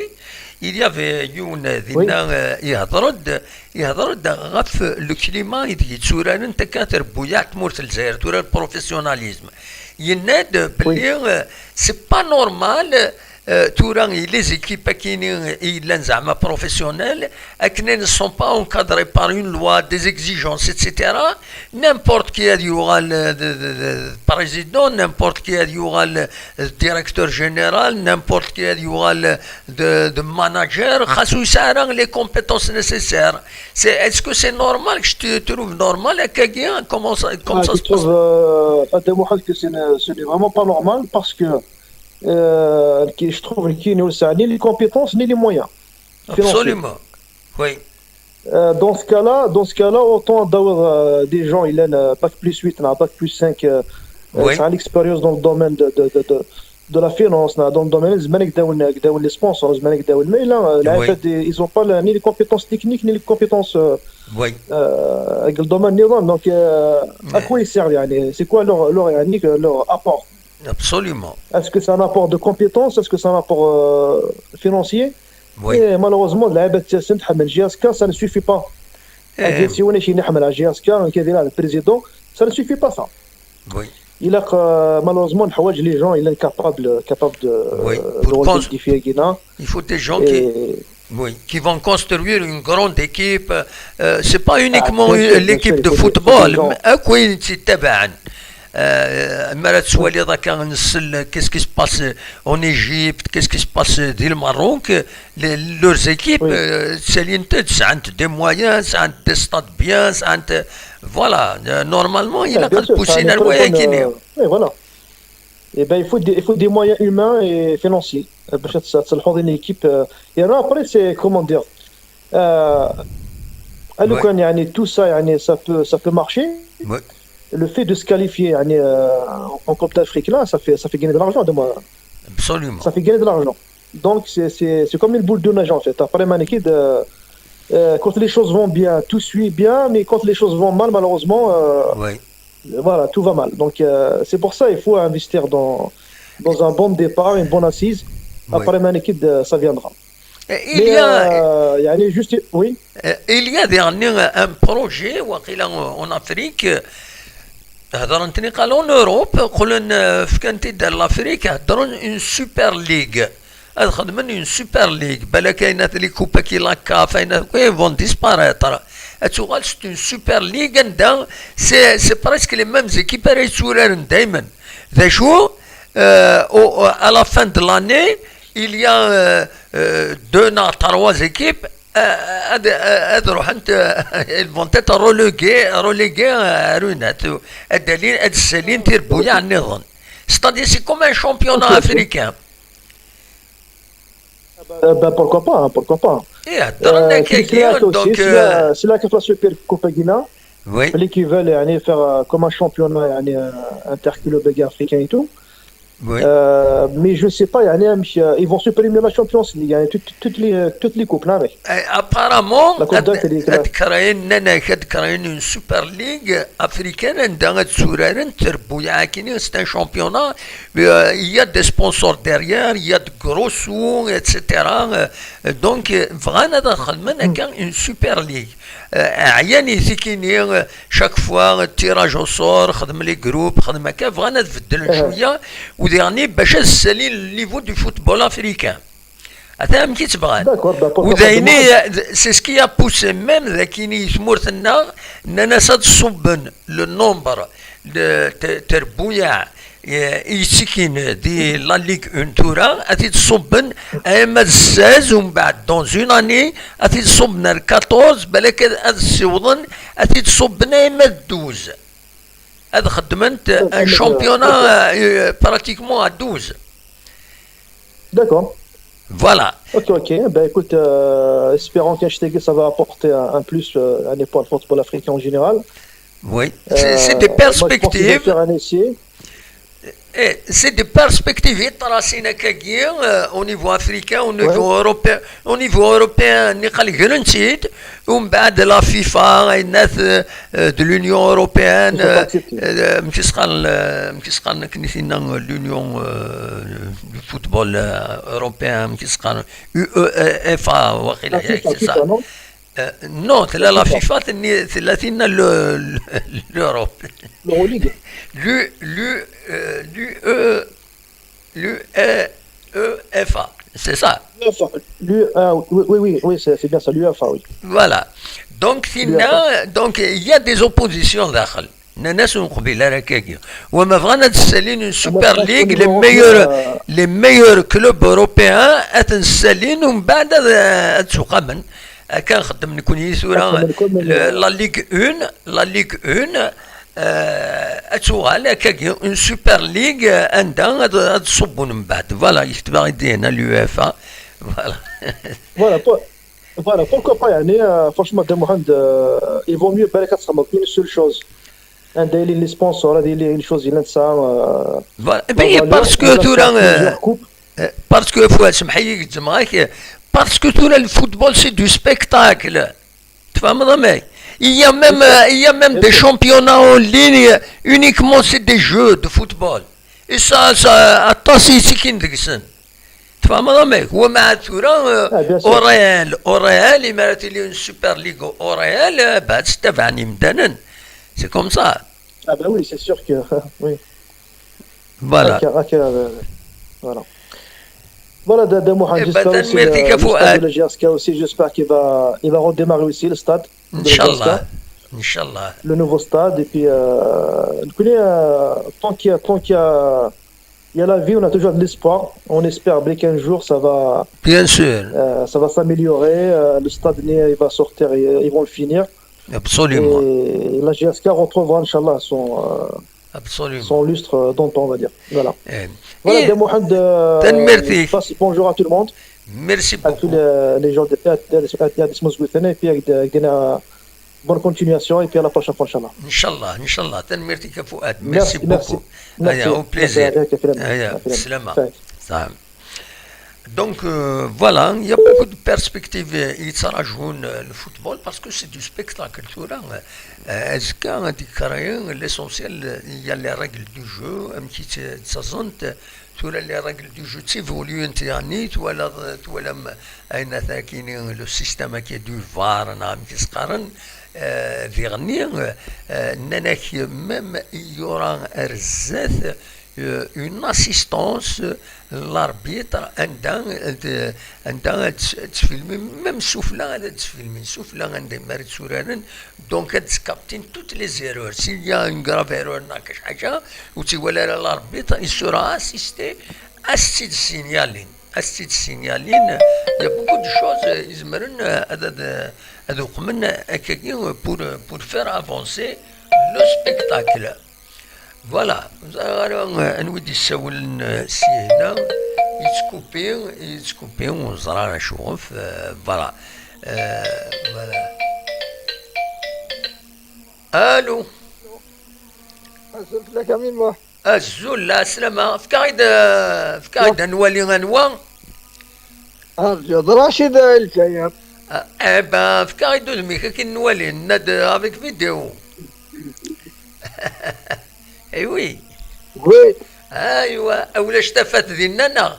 Speaker 1: il y avait يون ذينا يهضرد غف لو كليما يدي تسوران انت كاتر بويا تمورت الجزائر تورا البروفيسيوناليزم يناد بلي سي با نورمال Tourang et les équipes qui sont professionnelles et qui ne sont pas encadrées par une loi, des exigences, etc. N'importe qui y aura le président, n'importe qui y aura le directeur général, n'importe qui y aura le manager, les compétences nécessaires. Est-ce que c'est normal que je te trouve normal et comment ça se passe?
Speaker 3: Ce n'est vraiment pas normal parce que je trouve qu'il n'y a ni les compétences ni les moyens.
Speaker 1: Absolument. Oui.
Speaker 3: Dans ce cas-là, autant d'avoir des gens, il a un bac plus 8, un bac plus 5
Speaker 1: Oui.
Speaker 3: Ça a l'expérience dans le domaine de la finance, dans le domaine des sponsors, mais là,
Speaker 1: Oui.
Speaker 3: ils n'ont pas ni les compétences techniques, ni les compétences
Speaker 1: Oui.
Speaker 3: avec le domaine نظام. Donc, à quoi ils servent يعني? C'est quoi leur apport?
Speaker 1: Absolument.
Speaker 3: Est-ce que c'est un apport de compétences? Est-ce que c'est un apport financier?
Speaker 1: Oui.
Speaker 3: Et malheureusement, اللعيبة تحمل GSK, ça ne suffit pas.
Speaker 1: Eh,
Speaker 3: شي نحمل على GSK كيديرها البريزيدون, ça ne suffit pas ça.
Speaker 1: oui.
Speaker 3: Il a malheureusement الحوايج les gens il est capable
Speaker 1: Oui.
Speaker 3: de
Speaker 1: Pour
Speaker 3: relever le défi à Guinée.
Speaker 1: Il faut des gens qui,
Speaker 3: Et
Speaker 1: oui, qui vont construire une grande équipe. C'est pas uniquement
Speaker 3: bien sûr,
Speaker 1: l'équipe de
Speaker 3: il faut des
Speaker 1: football.
Speaker 3: gens.
Speaker 1: أكوين تتبعن. مرات سوالي ذاك نسل qu'est-ce qui se passe en Égypte, qu'est-ce qui se passe dans le Maroc, leurs équipes, سالين عند des moyens, عند des stades bien, عند voilà, normalement il a
Speaker 3: bien
Speaker 1: qu'à
Speaker 3: sûr, ça a
Speaker 1: pousser
Speaker 3: une
Speaker 1: la
Speaker 3: très
Speaker 1: loi
Speaker 3: bonne,
Speaker 1: Guinée.
Speaker 3: oui, voilà. Et ben il faut des moyens humains et financiers باش تصلحوا une équipe. Et alors après c'est comment dire, لو
Speaker 1: Ouais.
Speaker 3: كان يعني tout ça يعني ça peut marcher.
Speaker 1: Ouais.
Speaker 3: Le fait de se qualifier يعني, en Coupe d'Afrique là, ça fait gagner de l'argent de moi.
Speaker 1: Absolument.
Speaker 3: Ça fait gagner de l'argent. Donc c'est comme une boule de neige en fait. Après Manikid, quand les choses vont bien, tout suit bien, mais quand les choses vont mal, malheureusement,
Speaker 1: Oui.
Speaker 3: voilà, tout va mal. Donc c'est pour ça il faut investir dans un bon départ, une bonne assise.
Speaker 1: Oui.
Speaker 3: Après Manikid, ça viendra.
Speaker 1: Il y a
Speaker 3: يعني juste, oui.
Speaker 1: Il y a dernièrement un projet وقيل en Afrique هضرنتني قالوا en Europe قولن في كانت دار لافريك هضرون une super ligue هذا خدمن une super ligue بلا كاينات لي كوبا كي لا كاف كاين فون ديسباريتر اتوغال c'est une super ligue عندها c'est presque les mêmes équipes راهي تسولان دائما ذا شو à la fin de l'année il y a deux à trois équipes ils vont être relégués à Runat. C'est-à-dire c'est comme un championnat africain.
Speaker 3: Ben, pourquoi pas, hein, pourquoi pas.
Speaker 1: Et
Speaker 3: donc, c'est là que la Super Coupe Guinée.
Speaker 1: Oui.
Speaker 3: Les qui veulent يعني, faire comme un championnat يعني, interclub africain et tout.
Speaker 1: Oui.
Speaker 3: Mais je ne sais pas, يعني, ils vont supprimer la Champions League, يعني, toutes les coupes là. Mais.
Speaker 1: Apparemment,
Speaker 3: La Coupe d'Afrique, là.
Speaker 1: créer une super ligue africaine dans c'est un championnat. Il y a des sponsors derrière, il y a de gros sous, etc. Donc, vraiment, une super ligue. عياني ذيكيني chaque fois tirage au sort خدم لي جروب خدم هكا بغينا نبدل شويه وديرني باش نسالي النيفو دو فوتبول افريكان هذا يمكن تبغى ودايني سي سكي ا بوسي ميم ذاكيني ثمورتنا اننا صبن لو نومبر تربويا يسكن دي لا ليغ اون تورا اتي تصبن اما 16 ومن بعد دون اون اني اتي تصبن 14 بالك هذا السيوضن اتي تصبن اما 12 هذا خدمت ان شامبيونا براتيكمون ا 12
Speaker 3: D'accord.
Speaker 1: Voilà.
Speaker 3: Ok. Ben écoute, espérons qu'HTG ça va apporter un plus pour le football africain en général.
Speaker 1: Oui. C'est des perspectives.
Speaker 3: Moi, je pense qu'ils vont faire un essai.
Speaker 1: C'est des perspectives au niveau africain, au niveau européen, ومن بعد لا فيفا الناس de l'Union européenne مكيسقال كنيسينا l'Union du football européen مكيسقال UEFA واقيلا ياك سي صح non la FIFA ثلاثين l'Europe l'UEFA, c'est ça.
Speaker 3: Oui, c'est bien ça, l'UEFA, oui.
Speaker 1: Voilà. Donc, il y a des oppositions داخل. الناس قبيله راكاكي وما بغانا تسالين une super ligue les meilleurs clubs européens اتنسالين ومن بعد تسوقمن كان خدم نكون يسورا لا ليغ 1 اتوغال هكاك اون سوبر ليغ عندها تصبوا من بعد فوالا يكتب يدينا اليوفا
Speaker 3: Voilà, pourquoi pas, يعني, franchement, de Mohamed, il vaut mieux une seule chose. دايرين لي سبونسور دايرين لي شوز اللي نتسا
Speaker 1: parce que parce que faut اسمحي لي معاك parce que tout le football c'est du spectacle. Tu vas me dire, il y a même des championnats en ligne uniquement c'est des jeux de football. Et ça attends c'est qui ndiksen. Tu vas me dire, هو مع ثورة أوريال يمارس لي une super ligue أوريال بعد استفعني مدانا. C'est comme ça.
Speaker 3: Ah ben oui, c'est sûr que oui.
Speaker 1: Voilà.
Speaker 3: Voilà. Voilà, Mohamed, j'espère aussi le GSK aussi, j'espère qu'il va redémarrer aussi le stade.
Speaker 1: Inch'Allah. Inch'Allah.
Speaker 3: Le nouveau stade, et puis tant qu'il y a la vie, on a toujours de l'espoir. On espère qu'un jour ça va.
Speaker 1: Bien sûr.
Speaker 3: Ça va s'améliorer. Le stade, il va sortir, ils vont le finir.
Speaker 1: Absolument.
Speaker 3: Et la GSK retrouvera, Inch'Allah, son lustre d'antan, on va dire. Voilà. Voilà, de Mohamed, bonjour à tout le monde.
Speaker 1: Merci beaucoup.
Speaker 3: À tous les gens de et puis avec bonne continuation et puis à la prochaine fois, Inch'Allah.
Speaker 1: Inch'Allah, Inch'Allah. Merci beaucoup. Au plaisir. Salama. Donc voilà, il y a beaucoup de perspectives qui se rajoutent le football parce que c'est du spectacle. L'essentiel, il y a les règles du jeu, un petit sazonte, les règles du jeu évoluent le système qui est du VAR, qui se carne. Même il y aura une assistance l'arbitre عندها تفيلمي même soufflant هذا تفيلمي soufflant عندها مارد سوران donc تكابتين toutes les erreurs s'il y a une grave erreur ناقش حاجه وتولى l'arbitre il sera assisté assist signaling il y a beaucoup de choses يزمرن هذا قمنا هكاكي pour faire avancer le spectacle. Voilà, نودي نسول سي هنا يتكوبي ونزرع نشوف فوالا فوالا الو
Speaker 4: أزول لك أمين ما
Speaker 1: الزول لا سلامة فكايد نولي غنوا
Speaker 4: أرجو راشد الجايب
Speaker 1: فكايد الميكا كي نولي ند افيك فيديو ايوي
Speaker 4: وي
Speaker 1: ايوا اولا شتفات ديالنا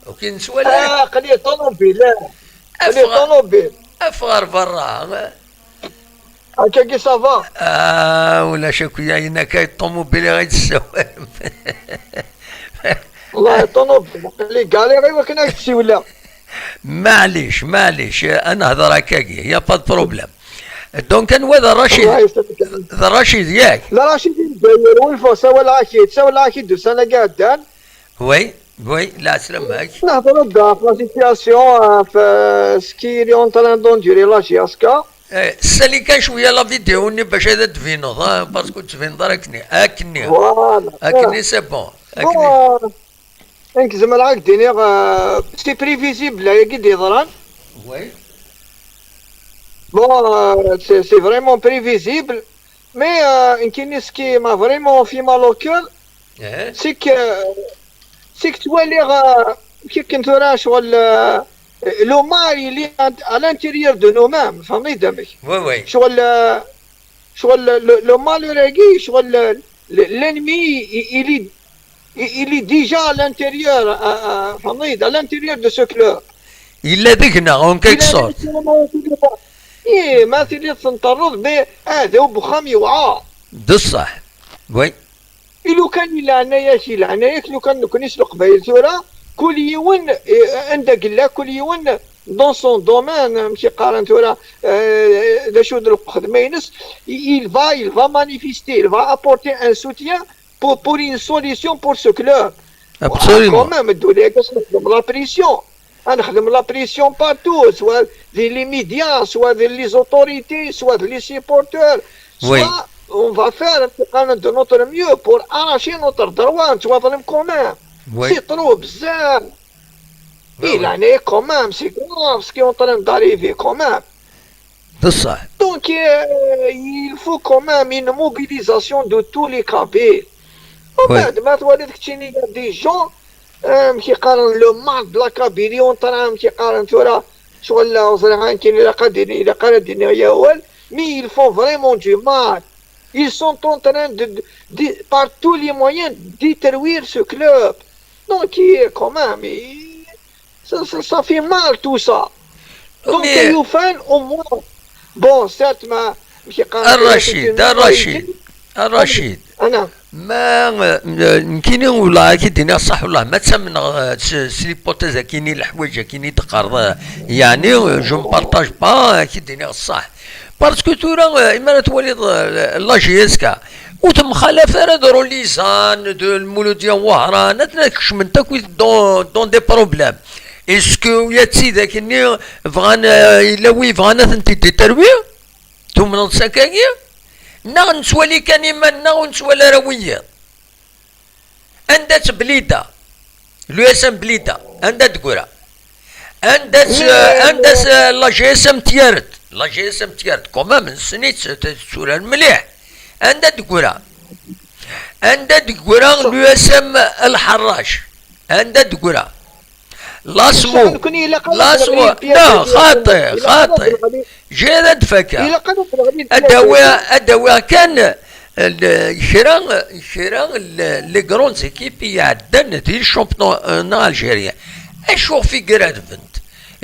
Speaker 1: وكي نسوالك
Speaker 4: قليل طوموبيل قليل طوموبيل
Speaker 1: افغر برا
Speaker 4: هكاكي صافا
Speaker 1: ولا شكويا هنا كاين الطوموبيل غادي تسوالف
Speaker 4: والله طوموبيل قليل قالي غير ولكن تسي ولا
Speaker 1: معليش انا هضر هكاكي يا با بروبليم دونك انا ذا رشيد ياك
Speaker 4: لا رشيد داير ويفو سوا العشيد دوس انا قاعدان
Speaker 1: وي لا سلامك
Speaker 4: نهضروا كاع في لا سيتياسيون في سكي لي اون طران دونديري لا جياسكا
Speaker 1: سالي كان شويه لا فيديو باش هذا تفينوض باسكو تفين راكني اكني سي بون
Speaker 4: انك زعما راك دينيغ سي بريفيزيبل يا كي يضران
Speaker 1: وي
Speaker 4: Bon, c'est vraiment prévisible, mais ce qui m'a vraiment fait mal au cœur, c'est que tu vois l'Omar, il est à l'intérieur de nous-mêmes,
Speaker 1: oui.
Speaker 4: L'Omar, l'ennemi, il est déjà à l'intérieur, à l'intérieur de ce club.
Speaker 1: Il l'a dit en quelque sorte.
Speaker 4: ايه ما تريد تنطرد به هذا وبخام يوعى
Speaker 1: بصح وي
Speaker 4: لو كان لعناياك لو كان يسلق بين ثورة كل يوم عندك لا كل يوم دون سون دومين ماشي قارن ثورة دا شو درك خدمة ينس il va manifester il va apporter un soutien pour une solution pour ce club.
Speaker 1: Absolument.
Speaker 4: Quand même الدولة كتخدم لا بريسيون نخدم لا بريسيون بارتو سواء les médias, soit les autorités, soit les supporters, soit on va faire de notre mieux pour arracher notre droit, tu vois, quand même. C'est trop bizarre. Il en est quand même, c'est grave ce qui est en train d'arriver quand même.
Speaker 1: بصح.
Speaker 4: Donc, il faut quand même une mobilisation de tous les cabines. وبعد ما تولد كتشيني دي جون مشي قارن لو مارك د لا كابيليون ترى مشي قارن تورا شغل زرعان كاين إلا قاد الدنيا يا أول مي ils font vraiment du mal. Ils sont en train de par tous les moyens détruire ce club. Donc quand même ça fait mal tout ça. Donc Youfan au moins bon certes ما مشي قارن
Speaker 1: الرشيد
Speaker 4: أنا
Speaker 1: ما يمكن ولا كيدينا صح والله ما تسمنا سليبوتيز كيني الحوايج كيني تقرض يعني جو مبارطاج با كيدينا صح باسكو تورا اما تولي لا جيسكا وتم خلافه درو ليزان دو المولوديا وهران نتناكش من تاكويد دون دي بروبليم اسكو يا تسيدا كني فغان الا وي فغانا انت تتروي ثم نسكاكي نسوالي كان منا ونسوالي روية عندك بليدة لو اسم بليدة عندك تقولها عندك لا جي اس ام تيارت كوما من سنيت تسولا المليح عندك تقولها لو اسم الحراش عندك تقولها لاسمو لا خاطئ جيد فكا الدواء كان شراء لي غرون زيكيب يعدن ديال الشامبيون الجيريا اشوف في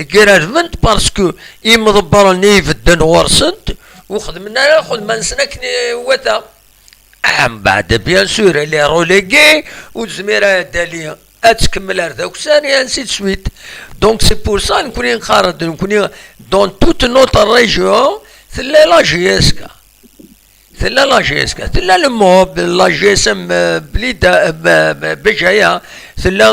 Speaker 1: كرادفنت باسكو يمضبر نيف الدن ورسنت وخدمنا ناخذ ما نسنكني وتا بعد بيان سور لي روليغي وزميرة داليا اتكمل هذاك ثاني انسيت سويت دونك سي بور سا نكوني نخرج نكوني دون توت نوتر ريجيون ثلا لا جيسكا ثلا الموب لا جي اس ام بليده بجايه ثلا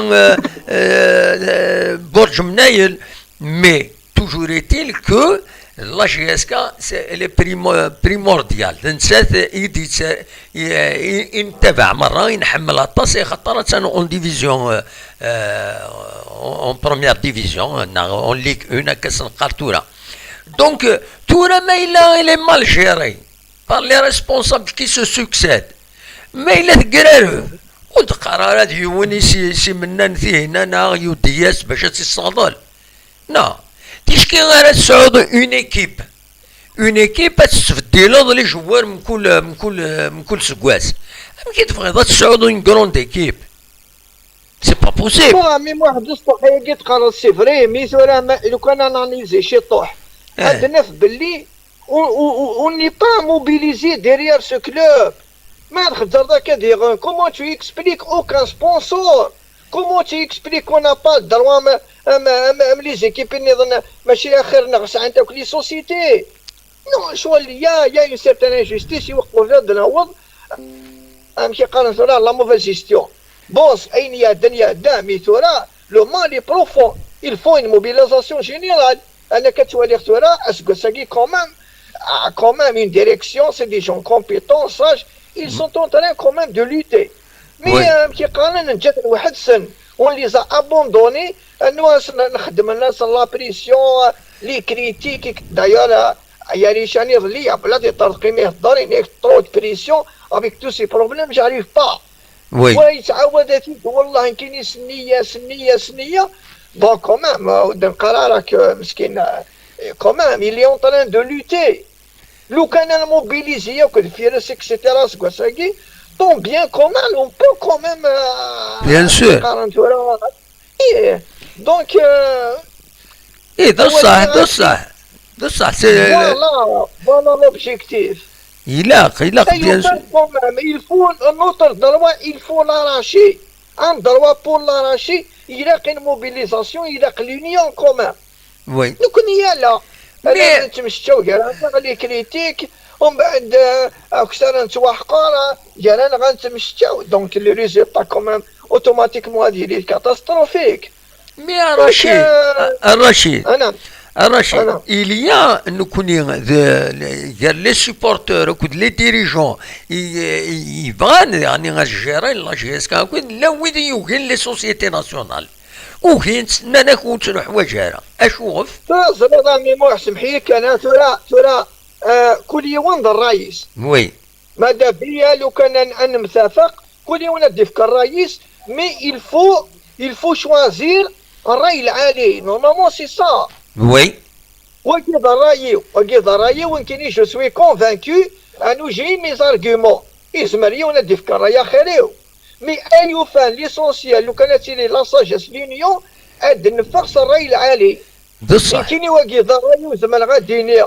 Speaker 1: برج منايل مي توجور ايتيل كو لا جي اس كا سي لي بريمورديال نسات ينتبع مره ينحمل الطاس خاطر انا اون ديفيزيون اون بروميير ديفيزيون اون ليغ 1 كاس نقارتورا دونك تورا ما الا مال جيري par les responsables qui se succèdent ما الا تقرارو قلت قرارات يوني سي منان فيه هنا يودياس باش تتصادل نا تيشكي غير تسعود اون ايكيب تستفديلو لي جوار من كل سكواس كي تبغي تسعود اون كروند ايكيب سي با بوسيبل
Speaker 4: مي واحد الصباح قلت قرار سي فري مي لو كان اناليزي شي طوح عندنا في بلي on n'est pas mobilisé derrière ce club. Comment tu expliques aucun sponsor? Comment tu expliques qu'on n'a pas le droit les équipes les sociétés? Non, il y a une certaine injustice. La mauvaise gestion. Bon, le mal est profond. Il faut une mobilisation générale. Quand même une direction, c'est des gens compétents, sages, ils sont en train quand même de lutter. Mais on les a abandonnés, nous la pression, les critiques, d'ailleurs, il y a des chaînes, il y a plein de trop de pression, avec tous ces problèmes, j'arrive pas.
Speaker 1: Oui.
Speaker 4: Bon, quand même, quand même, il est en train de lutter. Le canal mobilisé, etc. Donc, bien quand même, on peut quand même.
Speaker 1: Bien sûr.
Speaker 4: Donc.
Speaker 1: ça, c'est.
Speaker 4: Voilà l'objectif.
Speaker 1: Il a bien sûr.
Speaker 4: Il faut notre droit, il faut l'arracher. Un droit pour l'arracher, il y a une mobilisation, il y a l'union quand même.
Speaker 1: Oui.
Speaker 4: نكون يلا انا نتمشاو لي كريتيك ومن بعد اكثر نتوحقوا انا غنتمشاو دونك لي ريزولتا كومام اوتوماتيكمون هادي لي كاتاستروفيك
Speaker 1: مي الرشيد إليا نكوني لي سوبورتور كود لي ديريجون يبغان يعني غير لا جي اس كا لا ويدي يوغين لي سوسيتي ناسيونال وكي نتسنى ناكل تروح وجهها اشوف
Speaker 4: زرا ميموار سمحيك انا ترى كل يوم الرئيس
Speaker 1: وي
Speaker 4: ماذا بيا لو كان نمتفق كل يوم ندفك الرئيس مي il faut choisir الرأي العالي نورمالمون سي سا
Speaker 1: وي
Speaker 4: وكيد الرأي ويمكن جو سوي كونفانكو انو جي مي زارغومون يزمر يوندفك الرأي خيريو مي ايو فان ليسونسيال لو كانت لي لا ساجيس لونيون اد نفقس الرأي العالي
Speaker 1: بصح
Speaker 4: يمكن وكيد الرأي زعما غادي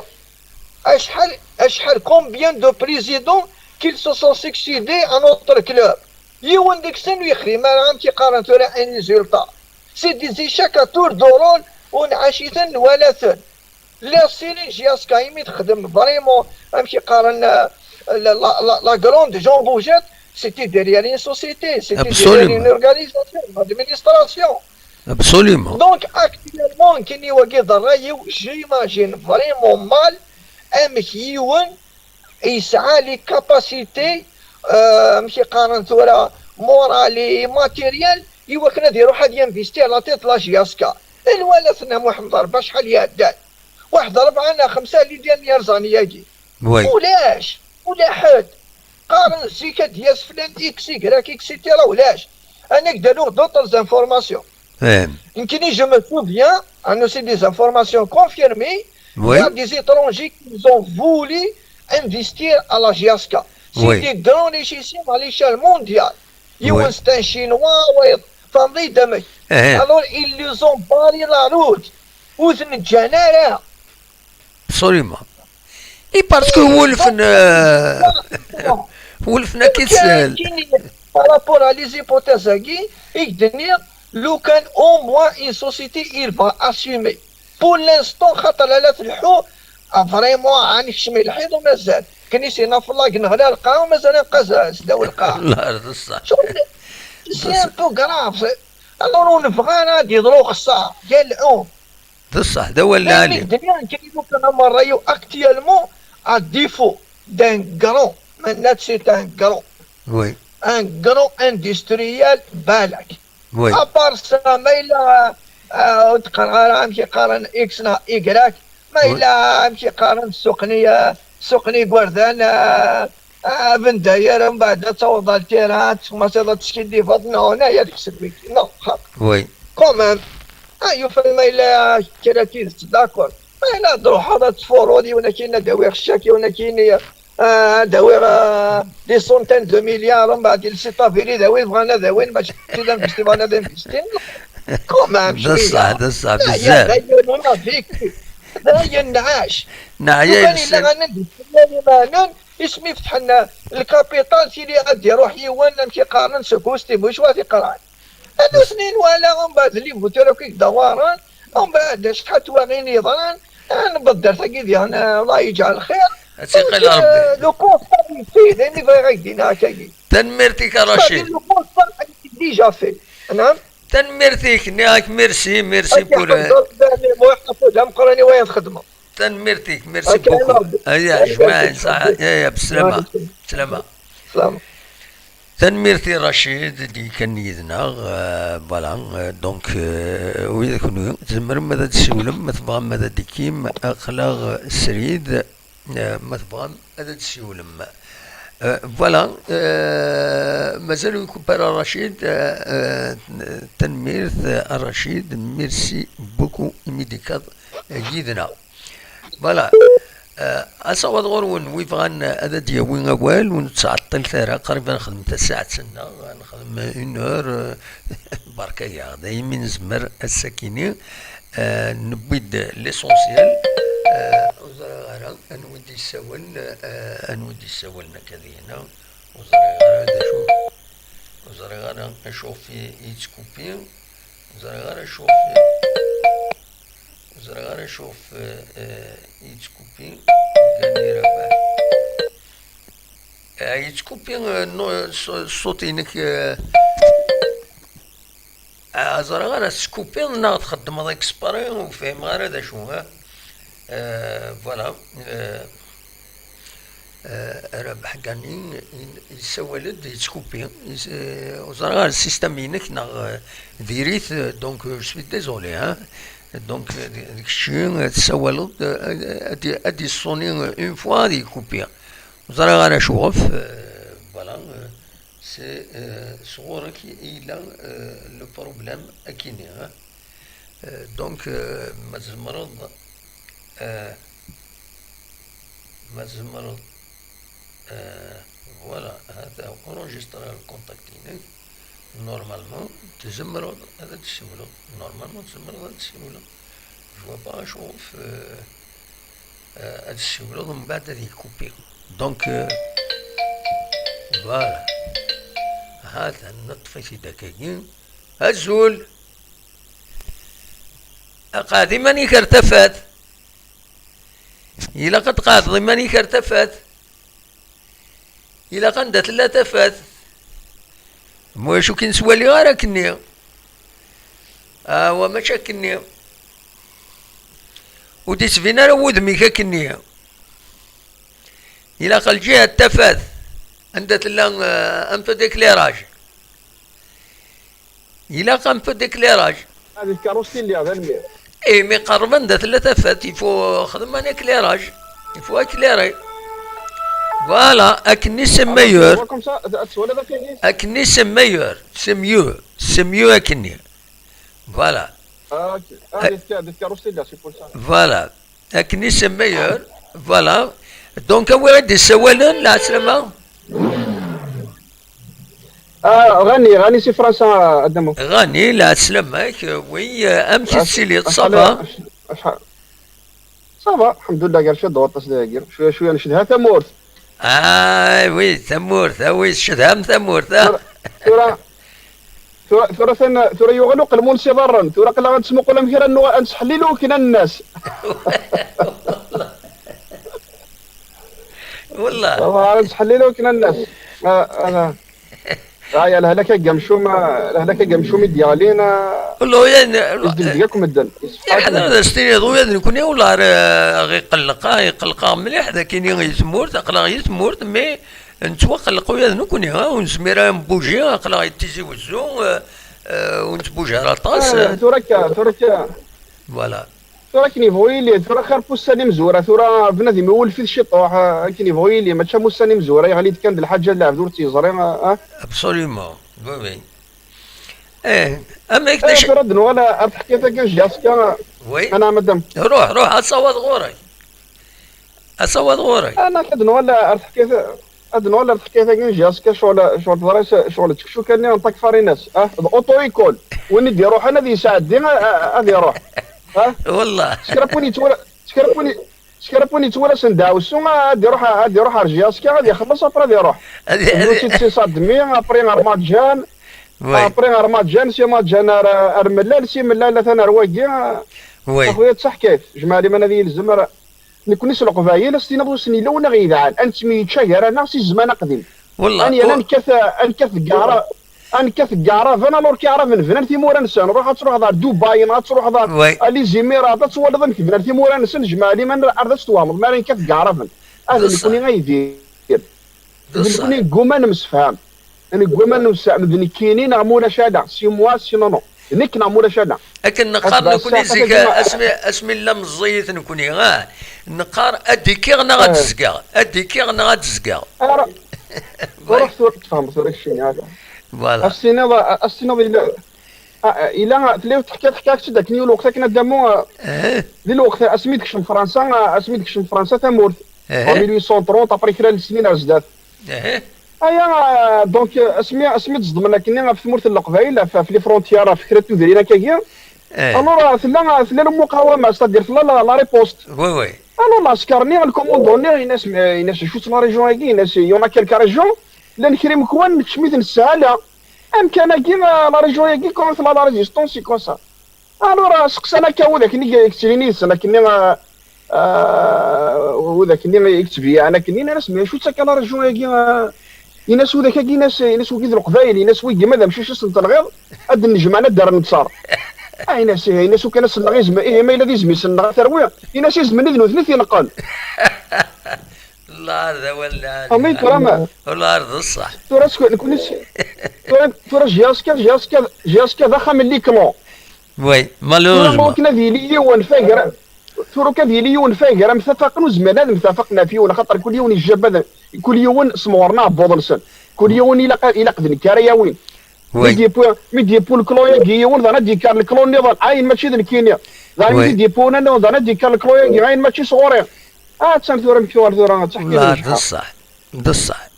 Speaker 4: اشحال كومبيان دو بريزيدون كيل سو سون سكسيدي ان اوتر كلوب يوان ديك السن ويخري ما عام تيقارن تورا ان ريزولتا سي دي زيشاك تور دورون ونعاشيتن ولا ثن لا سيري جياس كايمي تخدم فريمون امشي قارن لا غروند جون بوجيت سيتي ديريير اون سوسيتي سيتي ديريير اون اورغانيزاسيون ادمينستراسيون
Speaker 1: ابسوليومون
Speaker 4: دونك اكتيلمون كيني وكيد الراي جيماجين فريمون مال امكيون يسعى لي كاباسيتي ماشي قارن ثورة مورالي ماتيريال ايوا كنا ديرو واحد ينفيستي لا تيت لا جياسكا الوالثنا محمد 4 شحال يهدان واحد 4 انا 5 اللي ديال يرزانياكي ولاش ولا حد قارن الزيكا ديال فلان اكس يكراك اكس تيرا ولاش انا كدارو دوطر زانفورماسيون يمكن جو مو سوفيان انو سي دي زانفورماسيون كونفيرمي par des étrangers qui ont voulu investir à la GIASCA. C'est des grands législations à l'échelle mondiale. C'est un Chinois, alors ils nous ont barré la route. وزن الجنارة.
Speaker 1: Absolument. Et parce que ولفنا كيتسال.
Speaker 4: Par rapport à les hypothèses يقدر لو كان au moins une société il va assumer. بور لانستون خاطر لا تلحو فريمون عاني شمي الحيض ومازال كنيسينا في الله نغلا القاع ومازال نقزاز داو القاع
Speaker 1: لا بصح
Speaker 4: سي ان بو كراف الو نبغى انا يضرو خصها ديال العوم
Speaker 1: بصح دا هو اللي عليه
Speaker 4: الدنيا كيفو كان مرايو اكتيالمون ا ديفو دان كرون مانات سي ان كرون
Speaker 1: وي
Speaker 4: ان كرون اندستريال بالك
Speaker 1: وي
Speaker 4: ابار سا ما الا تقرا امشي قارن اكس نا ايكراك ما الا امشي قارن سوقني قردان بن داير من بعد تصوض التيرات ما صار تشكيل فضنا هنا ديك السبيك نو
Speaker 1: وي
Speaker 4: كومان ايو فما الا كراتيز داكور ما الا تروح هذا تفورودي ولا كاين داوير الشاكي ولا كاين داوير دي سونتين دو مليار من بعد السيطافيري داوي بغانا داوين باش نمشي بغانا نمشي كومان
Speaker 1: بصح بزاف
Speaker 4: هاي النعاش
Speaker 1: نعيا
Speaker 4: كان اسمي فتح لنا الكابيتال سيدي غادي يروح يوان نمشي قارن سكوستي بوشوا في قران هادو سنين ولا من بعد اللي فوتو كيك دواران ومن بعد شحال تواغيني ضران انا بدرت كيدي انا الله يجعل خير
Speaker 1: ثقل ربي
Speaker 4: لو كونستا في لاني بغي غيدينا هكايا
Speaker 1: تنمرتك رشيد
Speaker 4: لو كونستا ديجا في نعم
Speaker 1: تنمرتك نياك ميرسي بور
Speaker 4: مقراني وين خدمه
Speaker 1: تنمرتك ميرسي بوكو يا جماعه صح يا بسلامه سلامه
Speaker 4: سلام
Speaker 1: تنمرتي رشيد اللي كان يدنا فوالا دونك وإذا كنو تزمر ماذا تسولم مثبغا ماذا ديكيم أخلاق السريد مثبغا ماذا تسولم فوالا مازالو يكبر رشيد تنميرت الرشيد ميرسي بوكو ميديكاد جيدنا فوالا أصوات غرون ويفغان هذا دياوين أول ونتعطل ثارة قريبا خدمت ساعة سنة نخدم اون اور بركة يا دايما نزمر الساكنين نبيد ليسونسيال وزرا غير انودي السوال كذينا وزرا غير نشوف يتسكوبي وزرا غير نشوف يتسكوبي قال رباه يتسكوبي صوتي انك زرا غير سكوبي ناخد خدم هذاك سباري وفهم غير هذا شو فوالا رابح كانين يسولد يتكوبي وزرا السيستم ينك نا ديريت دونك جو سوي ديزولي ها دونك ديك الشيء تسولد ادي صوني اون فوا دي كوبي وزرا انا شوف فوالا سي صغورك الى لو بروبليم اكيني ها دونك ما تزمرض ما تزمرض فوالا هذا اونجسترا الكونتاكتينك نورمالمون تزمرض هذا تشملو نورمالمون تزمرض هذا تشملو جو با نشوف هذا تشملو من بعد هذه كوبي دونك فوالا هذا النطفة في دكاكين الزول قادما ارتفت إلا قد قادما ارتفت إلا قندت لا تفات مو شو كنسوالي غير كني وماشا كني ودي سفينا ودمي كني إلا قال جهة تفات عندت لا ان بو ديكليراج إلا قام بو ديكليراج
Speaker 4: هذه الكاروسي اللي هذا المير
Speaker 1: اي مي قربا دا ثلاثة فات يفو خدم ان اكليراج يفو اكليري فوالا اكني سي ميور اكني سي ميور سي ميو اكني فوالا
Speaker 4: هذه الكاروسي اللي سي بور سا
Speaker 1: فوالا اكني سي ميور فوالا دونك وين غادي سوالن لا سلامة
Speaker 4: غني سي فرنسا قدامه
Speaker 1: غني لا سلامك وي امشي السيلي صافا
Speaker 4: صافا الحمد لله قال شو ضغط دقيقة شويه شويه نشدها ثمورت
Speaker 1: وي ثمورت وي شدها ثمورت
Speaker 4: ثورة يغلق المنسي برا ثورة قلا تسمق ولا مكيرا نسحللو كنا الناس
Speaker 1: والله
Speaker 4: نسحللو كنا الناس يا لهلك قمشوم ديالين
Speaker 1: والله يعني
Speaker 4: ديالكم الدن
Speaker 1: حنا ستيني ضويا نكون والله غي يقلقا مليح ذا كاين يتمور تقلا يتمور مي نتوقلقوا يا نكون ونسميرا نبوجي قلا يتيزي وزو ونتبوجي على طاس
Speaker 4: ثورك
Speaker 1: فوالا
Speaker 4: ثورك نيفويلي ثورة خير بوساني مزورة ثورة بنادم يولف في الشطوح كي نيفويلي ما تشا موساني مزورة غالي كان الحاجة اللي عبدور تيزري
Speaker 1: ابسوليومون وي اما كداش
Speaker 4: رد ولا ارتحكي ذاك جاسكا
Speaker 1: وي
Speaker 4: انا مدام
Speaker 1: روح اصوت غوري
Speaker 4: انا كدن ولا ارتحكي ذاك جاسكا شغل ضريس شغل تكشو كان نطق فاريناس اوتو ايكول وين ندير روح انا ذي يساعدني هذه روح
Speaker 1: والله
Speaker 4: شكرا تولى سنداوسو غادي يروح رجياسكا غادي يخلص ابرا يروح هذه سي صادمي ابري رمضان سي ماتجان ارملال سي ملال ثنا رواقي اخويا تصح كيف جمالي من هذه يلزم نكون نسلق فايل ستينا بو سني لونا غيدعان انت ميتشاير انا سي الزمان قديم
Speaker 1: والله
Speaker 4: انا انكث كارا فانا لوركي عرف من فنان تيمور نسان روح تروح دار دبي ما تروح دار اللي زميرات تصور ذنك فنان تيمور نسان جمالي من ارض توامض ما انكث كارا هذا اللي كوني غيدير اللي كوني قومان مسفهم انا قومان مسفهم كاينين عمونا شادا سي موا سي نو نيك نعمونا شادا
Speaker 1: لكن نقار نكوني زيك اسمي الله مزيت نكوني نقار اديكي غنا غتزكا
Speaker 4: روح تفهم صورك الشيء هذا
Speaker 1: فوالا
Speaker 4: السينما إلا تلاو تحكي تشدك نيو الوقت كنا دامو ذي الوقت اسميتكش من فرنسا تمورت 1830 ابري خلال السنين رزدات دونك اسمي تصدم لكن في تمورت القبائل في لي فرونتيير فكرة تدرينا كاكيا الور ثلا المقاومة ستادير ثلا لا ريبوست
Speaker 1: وي
Speaker 4: الور لاسكارني الكوموندوني يناس شوت لا ريجون هاكي يناس يونا كالكا ريجون لان كريم كوان تشميت السهالة ام كان كيما لا ريجون هاكي كوم في لا ريزيستونس كو سا الور سقسانا كاو ذاك اللي يكتريني لكن وذاك اللي يكتب لي انا كني ناس ما شو تسكا لا ريجون هاكي يناس وذاك يناس وكيد القبائل يناس ويجي ماذا مشيش سنت الغيض اد النجم انا دار نتصار يناس وكان النغيزم ما الذي يزمي سنغ ثرويه يناس يزمن ذنو 30 قال
Speaker 1: والله هذا ولا
Speaker 4: امي ترى
Speaker 1: والله هذا الصح
Speaker 4: ترى نكون ترى جياسكا ضخم اللي كلون
Speaker 1: وي
Speaker 4: ترى
Speaker 1: مالوزمون
Speaker 4: كنا ذيلي ونفاقر ترى كذيلي ونفاقر متفقن وزمان متفقنا فيه ولا خاطر كل يوم يجبد كل يوم سمورنا بوضلسن كل يوم إلى قد الكاريا وين ميدي بو الكلويا جيون ذا ندي كار الكلون نظام عين ماشي ذا الكينيا ذا ميدي بو نانو ذا ندي كار الكلويا عين ماشي صغير تسمع ثورة مشوار ثورة تحكي
Speaker 1: لا ده الصح ده الصح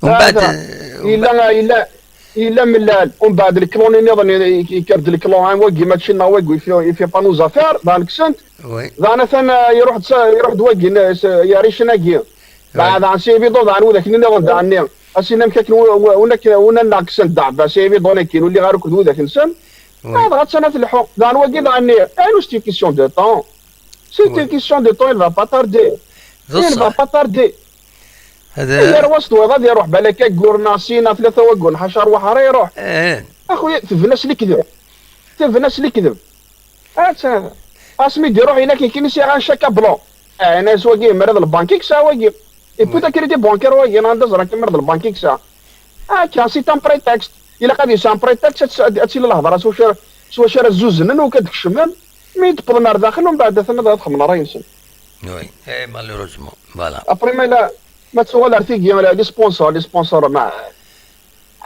Speaker 1: ومن بعد
Speaker 4: إلا ملال ومن بعد الكلون نظام يكرد الكلون عين وقي ماشي نواقي في بانو زافير ذا الكسنت ذا مثلا يروح دوقي يا ريش ناقي بعد عن سيبي ضد عن وذاك نظام ذا عني أسينا مكاكن ونا ناقصن دعبة سيبي دونيكين واللي غارك ذو ذاك السن هذا غاتسنة في الحق دان وقيد عني أينو سي كيسيون دو طون سي كيسيون دو طون il va pas tarder il va pas tarder
Speaker 1: هذا
Speaker 4: يا وسطو غادي يروح بالك قورنا سينا ثلاثة وقون حشر وحرا يروح أخويا تفناس اللي كذب هذا اسمي دي روح هناك كينيسي غان شاكا بلون أنا سواقي مرض البانكيك سواقي et peut-être qu'il était bancaire ouais il y en a deux راك مرض البانكيك سا كان سي تام بريتكست الا غادي سان بريتكست هادشي الهضره سوا شرا الزوزنن وكدك الشمال مي تبقى نار داخل ومن بعد ثم تخمنا راه ينسى
Speaker 1: وي اي مالوروزمون فوالا
Speaker 4: ابري ما تسوال ارتيكي ولا لي سبونسور مع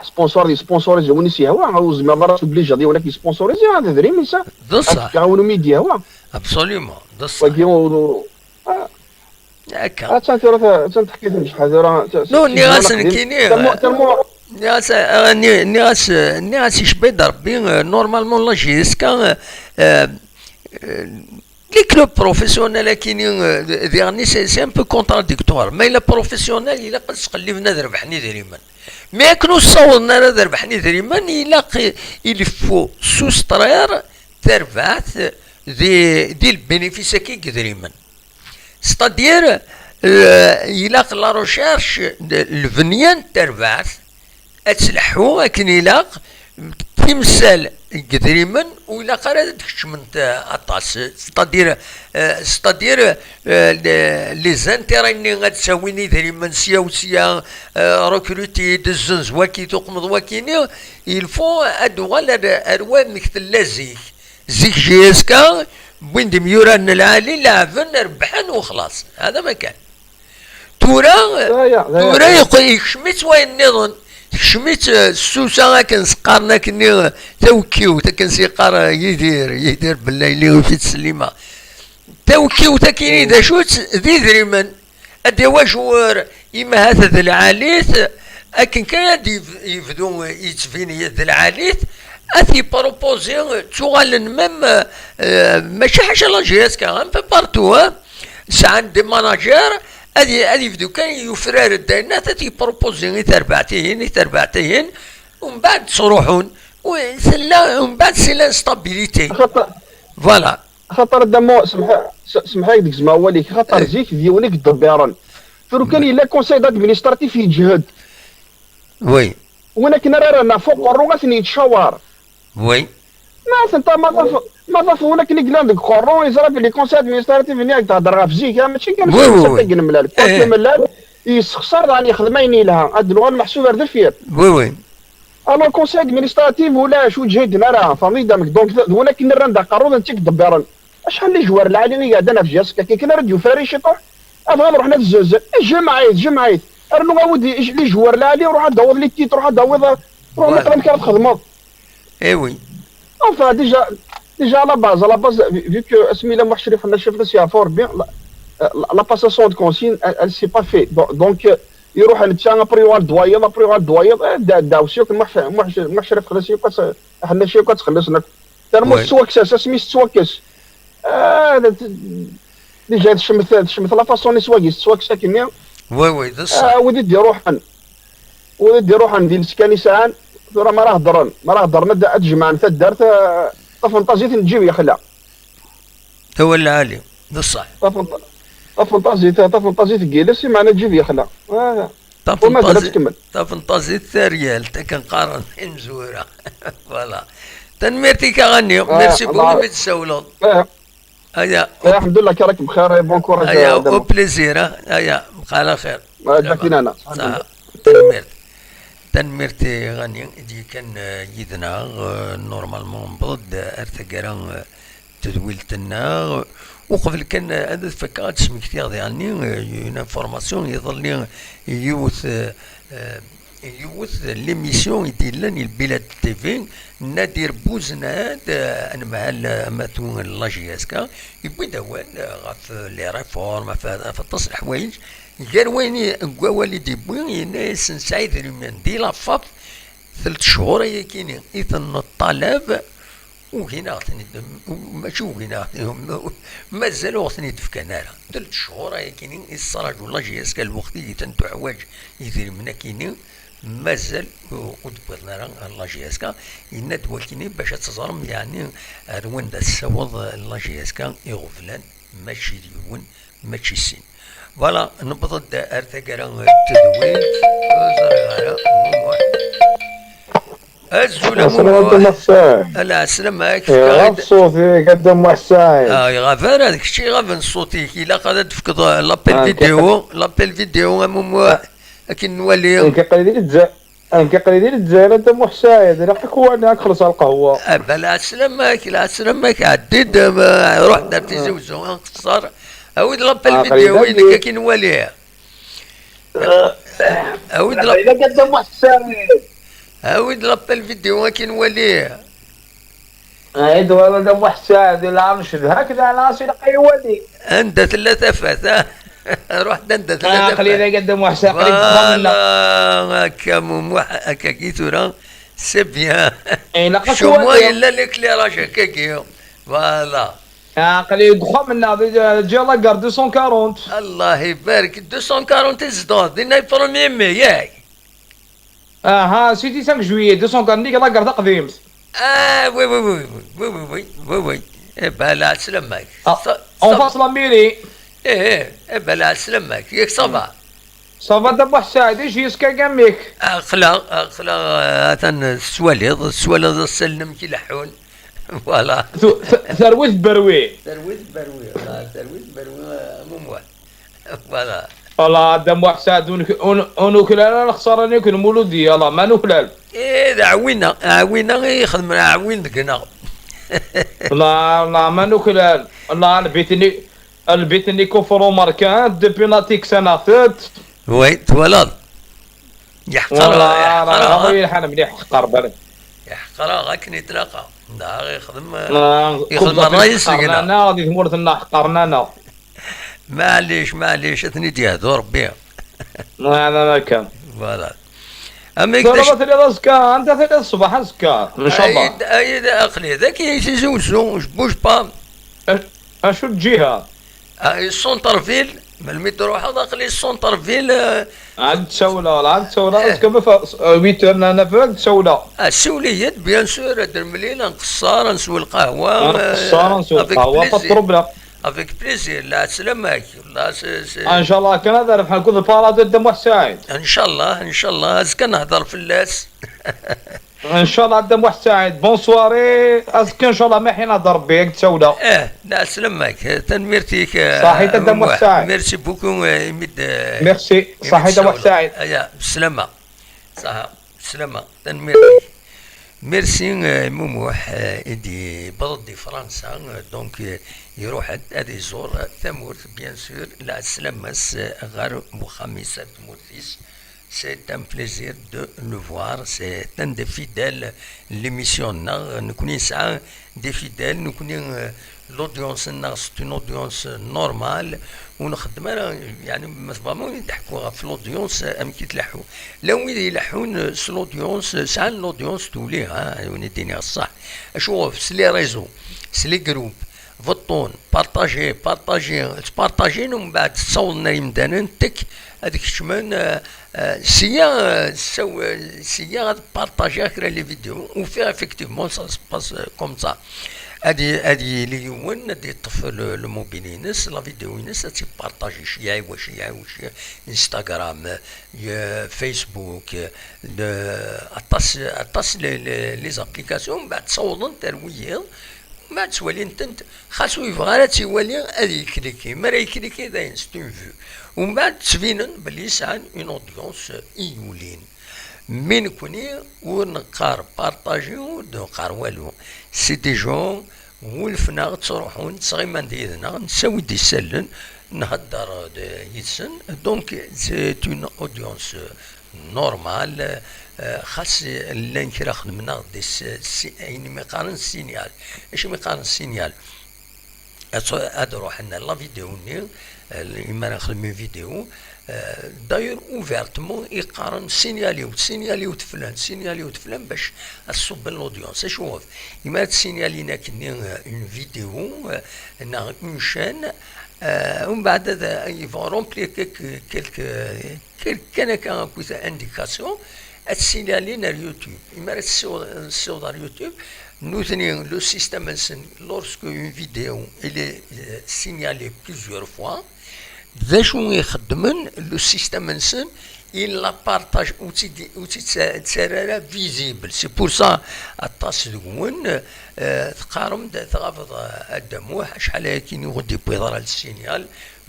Speaker 4: سبونسور جوني سي هوا عاوز ما مرات اوبليجا دي ولكن سبونسوريزي هذا دري ميسا كاونو ميديا هوا
Speaker 1: ابسوليومون ده الصح هكا
Speaker 4: تنحكي لهم شحال راه
Speaker 1: نو نياس كيني نياس يشبه ربي نورمالمون لا جيسكا لي كلوب بروفيسيونيل كاينين ديغني سي ان بو كونتراديكتوار ما الا بروفيسيونيل الا قد تقلبنا ربحني دريما ما كنو صورنا ربحني دريما الا il faut soustraire تربات دي البينيفيس كي دريما c'est-à-dire يلاق لا روشيرش الفنيان تربات اتسلحو لكن يلاق تمثال قدريما ويلا قرا تكشمنت اطاس ستادير لي زانتيريني غتساويني دريما سيا ريكروتي دزنز واكي تقمض واكيني يلفو ادوال اروا مثل لازيك زيك جيسكا وين دميوران العالي لعبن ربحان وخلاص هذا ما كان تورا يكشمت وين نظن كشميت السوسه كنسقارنا كني توكيو كنسيقار يدير بالليل وفي السليمه توكيو تكيني دا شوت ذي دريمن ادي واشور اما هذا العاليت لكن كان يفدو يتفيني ذا العاليت اثي بروبوزي تغالن ميم ماشي حاجه لا جيس كان ان بو بارتو ساعات دي ماناجير هذه فيديو كان يفرار الدينات تي بروبوزي تربعتين ومن بعد تروحون ومن بعد سي لانستابيليتي فوالا
Speaker 4: خاطر الدمو سمح ديك زعما هو ليك خاطر زيك ديونيك دبيرن فرو كان الا كونساي دادمينستراتيف يجهد
Speaker 1: وي
Speaker 4: ولكن رانا فوق الروغات يتشاور
Speaker 1: وي
Speaker 4: ناس انت ما ضاف ولكن يقلان ديك قرون يزرا في لي كونساي ادمينستراتيف هناك تهضر في زيك ماشي كان تسجل ملال كل ملال يسخسر راني خدمه لها هاد اللغه المحسوبه درفير
Speaker 1: وي
Speaker 4: الو كونساي ادمينستراتيف ولا شو جهدنا راه فامي دامك دونك ولكن رانا قرون انت دبرن شحال لي جوار العالمي قاعدين في جاسكا كي كنا راديو فاريش يطوح ابغى نروح نتزوز جمعيت ارنو غاودي لي جوار العالي روح داوض لي تيت روح داوض روح مثلا كانت خدمه
Speaker 1: وي
Speaker 4: enfin déjà à la base vu que اسمي لا محشرف حنا شفنا سي فور بيان لا باساسيون دو كونسين elle s'est pas fait donc يروح نتشان بريوال دوايض داو سيوك محشرف خلاص حنا شي كتخلصنا ترمو السواكس اسمي السواكس هذا ديجا تشمت لا فاصون السواكس كيميا
Speaker 1: وي ده الصح
Speaker 4: ودي روحن ديال السكاني ساعان راه ما راه هضرنا تجمعنا حتى دارت طفنطازيت نجيب يا خلا
Speaker 1: هو العالي ده الصح
Speaker 4: طفنطازيت جالس معنا تجيب يا خلا
Speaker 1: طفنطازيت ثريال كنقارن مزوره فوالا تنميرتي كغني ميرسي بوكو بتسولون
Speaker 4: الحمد لله كي راك بخير بون كوراج
Speaker 1: او بليزير بقى على خير.
Speaker 4: باكين انا
Speaker 1: تنمرتي غني دي كان يدنا نورمالمون ضد ارتقرا تدويلتنا وقبل كان هذا فكرت سمكتير يعني اون انفورماسيون يظل يوث ليميسيون يديرلني البلاد تيفي نادر بوزناد انا مع ماتون لاجياسكا يبغي دوان غاف لي ريفورم في تصلح حوايج غير وين قوالي ديبوين الناس نسعيد من دي لافاب 3 شهور هي كاينين اذا الطلب وهنا ماشي وهنا مازال وقتني دفكنا 3 شهور هي كاينين الصراج والله جياسكا الوقت اللي تنتو حوايج يدير منا كاينين مازال ودبرنا الله جياسكا يناد ولكن باش تزرم يعني رواندا السوض الله جياسكا يغفلان ماشي ديون ماشي سين فوالا نبض ارتقرا التدوين زرغارة الزولة لا سلامك
Speaker 4: غاف صوتي قدام وحساين
Speaker 1: غافر هذاك الشيء غافن صوتي كي قاعدة تفقد لابيل فيديو مو لكن نولي
Speaker 4: كيقري الجزائر انت محسايد راك هو انا خلص على القهوه
Speaker 1: لا سلامك لا سلامك عديت روح درت زوزو قصر أود لابيل فيديو وينك كي نوليها أود لابيل فيديو كي نوليها
Speaker 4: عيد والله دم حساد لا مشد هكذا على راسي لقى يولي
Speaker 1: انت 3 فات روح انت 3 فات
Speaker 4: خلينا قدم حساد
Speaker 1: هكا هكا كي ترى سي بيان شو ما الا لك لي راجع كاكي فوالا
Speaker 4: قليل دخل منا جا لاكار 240
Speaker 1: الله يبارك 240 تزداد دينا البروميي مي ياك
Speaker 4: ها سيتي 5 جويي 240 ديك لاكار قديم
Speaker 1: وي وي وي وي وي وي وي بلا سلامك
Speaker 4: اون فاس لا ميري
Speaker 1: بلا سلامك ياك صبا
Speaker 4: صافا دابا حساد جيسكا كاميك
Speaker 1: خلا تن السواليض السلم كي لحون فوالا
Speaker 4: ثروت بروي
Speaker 1: مو فوالا
Speaker 4: والله دم حساد ونكلال الخساره نكون مولودي يلا ما نكلال
Speaker 1: ايه عوينا يخدم عوين دقنا
Speaker 4: لا ما نكلال والله البيتني كفروا ماركان دو بيناتيك سنافات
Speaker 1: وي تولد يحقر
Speaker 4: والله انا مليح حقر بالك
Speaker 1: يحقر غاك نتلاقى نهار يخدم الرئيس لقنا
Speaker 4: انا غادي تمورت لنا حقرنا انا
Speaker 1: معليش اثني تيهدو ربي
Speaker 4: ما كان
Speaker 1: فوالا اما
Speaker 4: يقدرش ضربت لي راسكا انت ثلاث الصباح زكا ان شاء الله
Speaker 1: اي اقلي ذاك يسوسو بوش با
Speaker 4: اشو الجهه
Speaker 1: السونتر فيل ملي تروح اقلي السونتر فيل
Speaker 4: عاد تسولا اسكو ما 8 انا فاك تسولا
Speaker 1: السوليات بيان سور درملينا نقصار نسوي القهوه
Speaker 4: فالبروبليم
Speaker 1: افيك بليزير لا سلامك
Speaker 4: ان شاء الله كان هذا بحال كل بارات الدم سعيد
Speaker 1: ان شاء الله ازكى نهضر في اللاس
Speaker 4: ان شاء الله الدم سعيد بونسواري ازكى ان شاء الله ما حين نهضر بك تسودا
Speaker 1: لا سلامك تنميرتيك
Speaker 4: صحيح الدم سعيد
Speaker 1: ميرسي بوكو
Speaker 4: ميرسي صحيح الدم سعيد
Speaker 1: بسلامه صح بسلامه تنميرتيك ميرسي مموح دي بلد دي فرنسا دونك يروح هذا يزور ثمور بيان سور لا سلامس غير بخميس تمورتيس c'est un plaisir de le voir c'est un des fidèles l'émission نكوني ساعة des fidèles نكوني l'audience c'est une audience normale ونخدم يعني مثلا يضحكوا في الاودينس ام كيتلحوا لو يلحون في الاودينس ساعه الاودينس تولي يعني الدنيا الصح شوف سلي ريزو سلي جروب فوتون بارطاجي ومن بعد تصور لنا يمدانا تك هذيك الشمان سيا بارطاجي كرا لي فيديو وفيها افكتيفمون سا سباس كوم سا هادي اليوم ندي الطفل الموبيلينس لا فيديو ينس تي بارطاجي شيعي وشي انستغرام فيسبوك اطاس لي زابليكاسيون بعد تصوضن ترويض ما تسوالي انت خاصو يبغى تيوالي هادي يكليكي مرا يكليكي داين ستون فيو ومن بعد تبينن بلي يسعى اون اودينس ايولين من كوني ونقار بارطاجي ونقار والو سي دي جون ولفنا تروحون تصغيمان ديالنا نساوي دي سلن نهدر يتسن دونك سي اون اودينس نورمال خاص لان كرا خدمنا يعني ميقارن السينيال اش ميقارن السينيال هاد روحنا لا فيديو ني اما نخدم فيديو داير اوفيرتمون يقارن سينياليو فلان باش الصوب الاودينس شوف اما تسينيالينا كني اون فيديو نا اون شين ومن بعد هذا يفون رومبلي كان كويتا انديكاسيون السينيالين اليوتيوب اما تسيو على اليوتيوب nous tenons le système lorsque une vidéo elle est signalée plusieurs fois le système il la partage visible c'est pour ça التصدقون تقارم تغافض الدموح شحال كي غدي بيضرا السينيال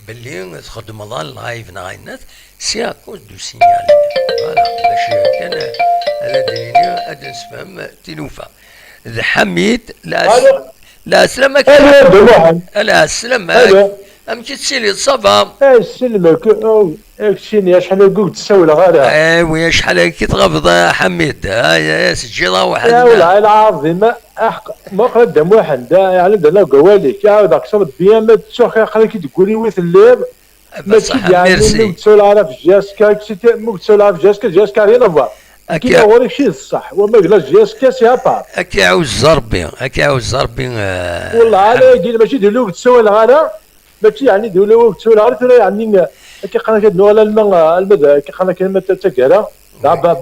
Speaker 1: باللي تخدم لايف ناينات سي اكوز دو سينيال فوالا باش كان هذا دليل هذا نفهم تلوفا حميد لا سلامك لا سلامك امشي تسيلي صافا
Speaker 3: سلمك شنو شحال قلت تساوي غادا
Speaker 1: ايوا شحال كي تغفض حميد يا سجي واحد
Speaker 3: يا والله العظيم ما قد واحد يعني لا قوالك يا داك صبت بيان ما تسوق خليك تقولي ويث الليل
Speaker 1: بصح ميرسي
Speaker 3: تسول على في جاسكا تسول على في جاسكا رينا فوا كي غوريك شي الصح وما قلاش جاسكا سي ابار
Speaker 1: هكا عاوز زربي
Speaker 3: والله انا قلت ماشي ديروا تسول غادا ماشي يعني ديروا تسول غادا يعني كي قالك هاد النوع الماء كي قالك كلمه تاكارا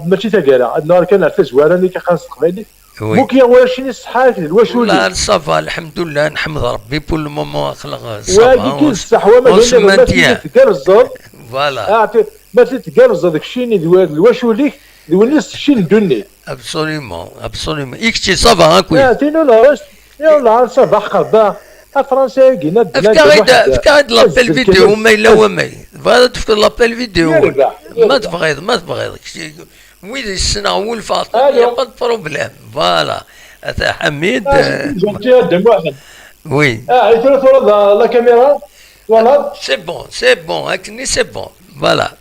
Speaker 3: ماشي تاكارا النهار كان عرفت زواراني كي خاص قبيلي ممكن واش شني الصحه واش ولي
Speaker 1: لا صافا الحمد لله نحمد ربي بول مومون خلق صافا
Speaker 3: وهذيك الصحوه ما تقرزض
Speaker 1: فوالا
Speaker 3: ما تقرزض داك الشيء اللي واش وليك ونس الشيء ندوني
Speaker 1: ابسوليومون اكتي صافا هاكوي
Speaker 3: تينو لا يا الله صافا خبا الفرنسي كينا
Speaker 1: فكاد لابيل فيديو ما الا وما فوالا تفكر لابيل فيديو ما تبغيض ويلي السنة والفاطمة يا با بروبليم فوالا هذا حميد وي
Speaker 3: يتولى لا كاميرا فوالا
Speaker 1: سي بون هاكني سي بون فوالا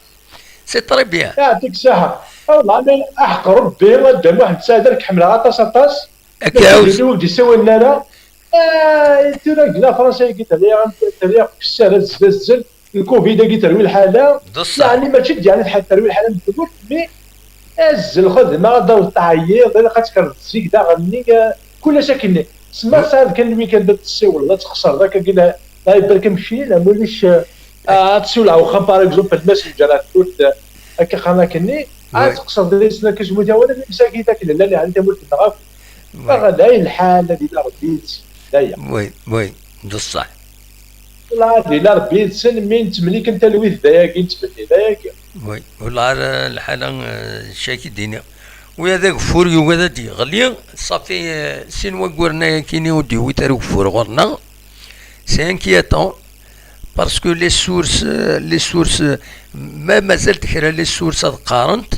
Speaker 1: سي تري بيان
Speaker 3: يعطيك الصحة والله انا احق ربي قدام واحد سادر كحمل غطاس غطاس
Speaker 1: كاوز
Speaker 3: الوقت يسوي لنا ترى قلنا فرنسا قلت لي الطريق في السهل الزلزل الكوفيد قلت روي الحالة يعني ما تشد يعني بحال تروي الحالة بالضبط مي الزل خدمة غدا وتعيط غير خاطر تزيك دا غني كل ساكن سما صار كان الويكاند تسي ولا تخسر ذاك قلنا لا يبارك مشي لا موليش تسول او خا باغ اكزومبل الماسنجر تفوت هكا خانا كني تقصد لي سنا كزمو تا ولا مساكين تاكل لا اللي عندها مولت النغاف غدا الحال هذه لا رديت دايا
Speaker 1: وي بصح
Speaker 3: لا دي لا ربي تسن مين تمليك انت الويث داياكي تبني داياكي
Speaker 1: وي والله الحاله شاكي الدنيا وهذاك فوريو هذا دي غلي صافي سينوا قرنا كيني ودي ويتارو فور غورنا سي انكياتون باسكو لي سورس ما زالت كرا لي سورس قارنت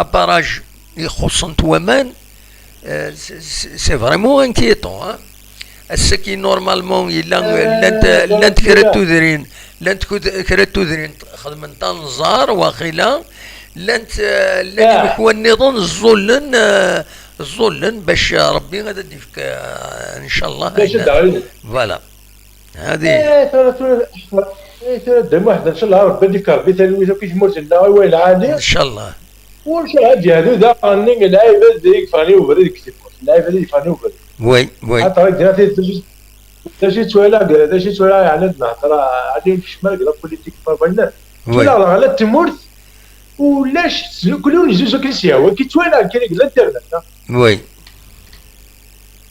Speaker 1: اباراج يخصن تومان سي فريمون انكيتون السكي نورمالمون الا انت كرات تدرين خدم تنظار واخيلا لانت هو النظام الظلن باش ربي غادي يديك ان شاء الله فوالا هذه
Speaker 3: ترى دم واحد ان شاء الله ربي يديك ربي تلويزه كي تموت لنا وين عادي
Speaker 1: ان شاء الله
Speaker 3: وش هادي هذو دا راني لايف ديك فاني وبريد كتب لايف ديك فاني وبريد
Speaker 1: وي
Speaker 3: حتى قراتي داشي تويلا يعني نهضر غادي في الشمال كلا بوليتيك بابنا ولا على تمرت ولاش كلهم يجوزو كيسياو كي تويلا كاين الانترنت
Speaker 1: وي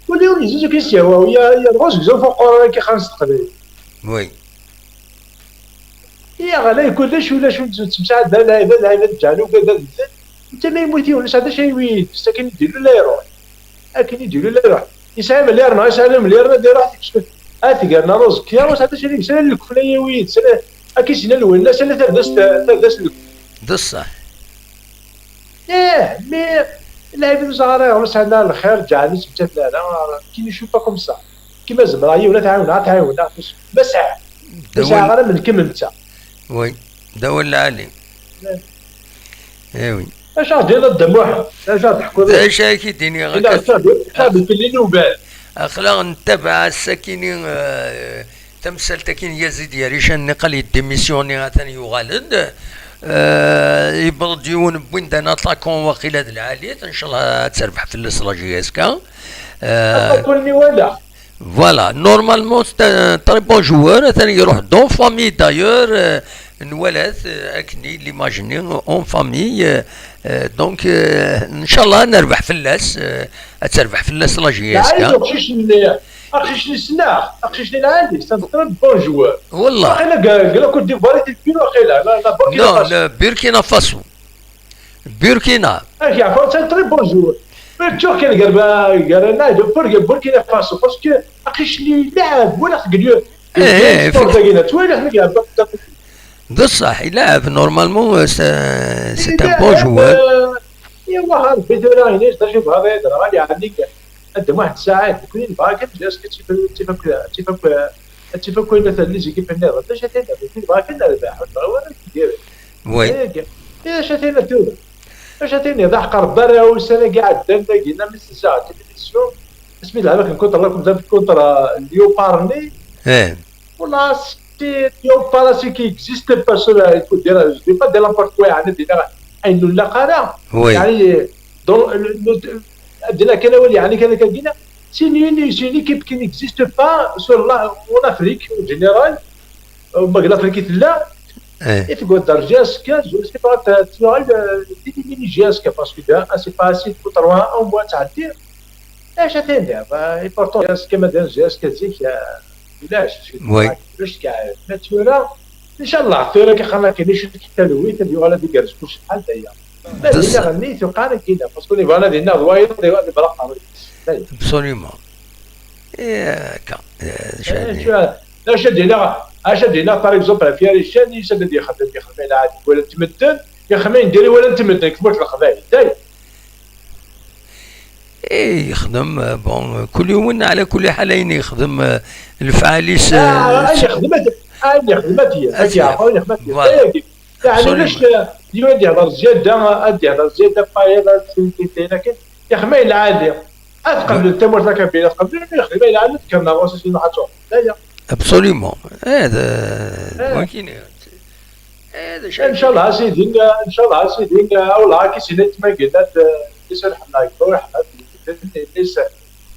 Speaker 3: كلهم يجوزو كيسياو يا الغوص بزاف فوق كي خمس تقريبا
Speaker 1: وي
Speaker 3: يا غالي كلش ولا شو تمساعد لا تجعلو كذا انت ما يموتيونش هذا شيء ويد ساكن يديروا لا يروح لكن يديروا لا يروح يسالم اللي راه يسالم اللي راه دير راحتك هاتي قالنا روز كيا واش هذا الشيء اللي مسال لك فلان ويد سنه اكيد الناس اللي تردس
Speaker 1: بصح
Speaker 3: مي اللاعبين الصغار ولا عندنا الخير جعلني سبتات لا كي نشوف كوم سا كيما زمرايا ولا تعاونا بس غير من كم انت
Speaker 1: وي دول العالي ايوي
Speaker 3: اش ديال الدموع اش تحكوا
Speaker 1: اش هاكي ديني
Speaker 3: غير صافي اللي نوبال
Speaker 1: اخلاق نتبع الساكنين تمثل تكين يزيد يريشان نقل ديميسيوني ثاني يغالد يبرديون بوين دانا طاكون وقيل هذا العالية ان شاء الله تربح في الاستراتيجية اسكا
Speaker 3: كلني ولا
Speaker 1: فوالا نورمالمون تري بون جوار ثاني يروح دون فامي دايور نولث اكني ليماجيني اون فامي دونك ان شاء الله نربح في اللاس تربح في الاستراتيجية اسكا
Speaker 3: اخشيش لي سلاح اخشيش لي العادي سان تري بون جوار
Speaker 1: والله
Speaker 3: قال كنت ديفواري تكيلو خيلا
Speaker 1: لا بوركينا فاسو بوركينا
Speaker 3: اخي عفوا سان تري بون جوار تشوف كان قال انا بوركينا فاسو باسكو اخشيش لي لاعب ولا قال
Speaker 1: بصح يلعب نورمالمون سي ان بون جوار
Speaker 3: ايوا هذا الفيديو راه نشوف هذا غادي عندك قدم واحد الساعات كاين باكيت جالس تفك مثلا اللي يجي في النار باش تلعب في باكيت ربح ولا كدير
Speaker 1: وي
Speaker 3: يا شاتينا تولا شاتيني ضحك ربنا وسنه قاعد دندقينا من الساعه تلفزيون اسمي لها كنت لكم زاد كونتر ليوبارني والله سي ليوباراسي كي اكزيست با سولا يكون دير دي با دي لامبورت كوا يعني دير عين لا قرا يعني عندنا كان يعني كان كلنا سي ليكيب كي نيكزيست با سور لا اون افريك اون جينيرال ماغرب افريك لا تقول درجاسكا جو سي با تنوال دي ميني جاسكا باسكو دا سي با سي كو 3 او موا تعدي اش تندير اي بورتون جاسكا مادام جاسكا زيك علاش باش كاع ناتورا ان شاء الله ثورا كيخلينا كاينش التلويث اللي ولا دي كارس كلشي بحال دايا لا غنيت وقال كاينه باسكو لي فانا ديالنا روايه دي بلاقه
Speaker 1: ابسوليومون كا
Speaker 3: اش دينا باغ اكزومبل في ريشان يسد يخدم عادي ولا تمدن يخدم يدير ولا تمدن كيفاش القبائل داي
Speaker 1: يخدم بون كل يوم على كل حالين يخدم الفعاليس
Speaker 3: خدمت هي يعني ليش يودي هذا الزياده لكن يخدم العادي قبل التمر ذاك بين قبل يخدم العادي كان غوص شي نحطو
Speaker 1: ابسوليومون هذا ممكن هذا شيء
Speaker 3: ان شاء الله سيدي والله كي سيدي ما قلت ليس الحنا يروح ليس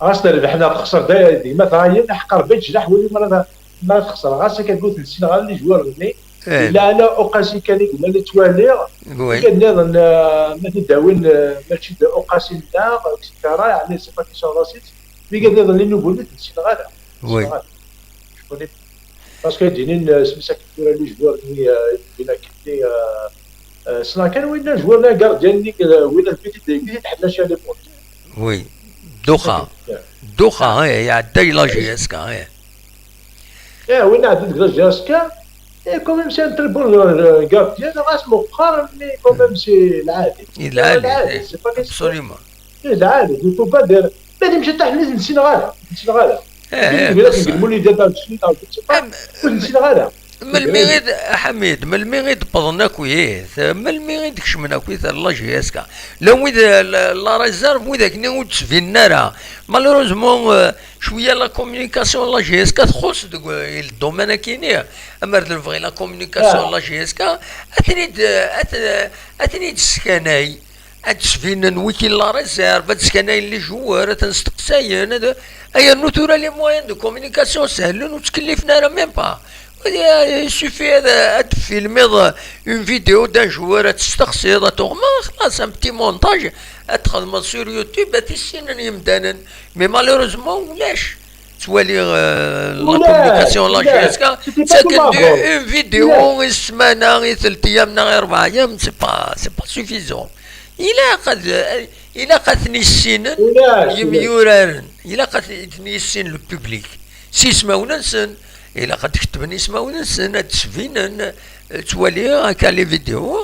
Speaker 3: اصلا حنا تخسر ديما ثاني نحقر بيت جناح ولا ما تخسر غاسي كتقول في السنغال اللي جوار غني لا انا اوقاسي كان يقول لي توالي كنظن ما تداوين ماشي اوقاسي لا اكسترا يعني سي با كيسون راسيت مي كنظن لي نقول لك السنغال
Speaker 1: وي
Speaker 3: باسكو دينين سميتها كثيره اللي جوار بينا كنتي سنا كان وين جوارنا كارديان وين البيتي تحنا شي لي بونت
Speaker 1: وي دوخا هي عداي لا جي اس كا
Speaker 3: وين عدت لا جي اس كا كوميم سي انتر بون كارديان راس مقارن مي كوميم سي العادي سي با
Speaker 1: ابسوليومون
Speaker 3: العادي يفو با دير لازم تمشي تحت السنغال المولي ديال السنغال
Speaker 1: من الميغيد حميد من الميغيد بضناك ويث من الميغيد كشمناك ويث الله جيسكا لو إذا لا ريزيرف وذاك نود في النار مالوروزمون شويه لا كومونيكاسيون لا جيسكا تخص الدومين كاينين اما الفغي لا كومونيكاسيون لا جيسكا اتنيد السكاناي اتسفين ويكي لا ريزيرف السكاناي اللي جوار تنستقساين هذا اي نوتورا لي موين دو كومونيكاسيون سهلين وتكلفنا راه ميم با Il suffit de filmer une vidéo d'un joueur, خلاص un petit montage, être sur YouTube, mais malheureusement, ولاش تولي لا كومونيكاسيون لا جيسكا ساكن اون فيديو السمانه 3 ايام 4 ايام سي با سوفيزون إلا قد تنيسين يميورارن إلا قد تنيسين لو بوبليك سيسماونا نسن إلا قد كتبني اسمه ناس تشفين توالي هكا لي فيديو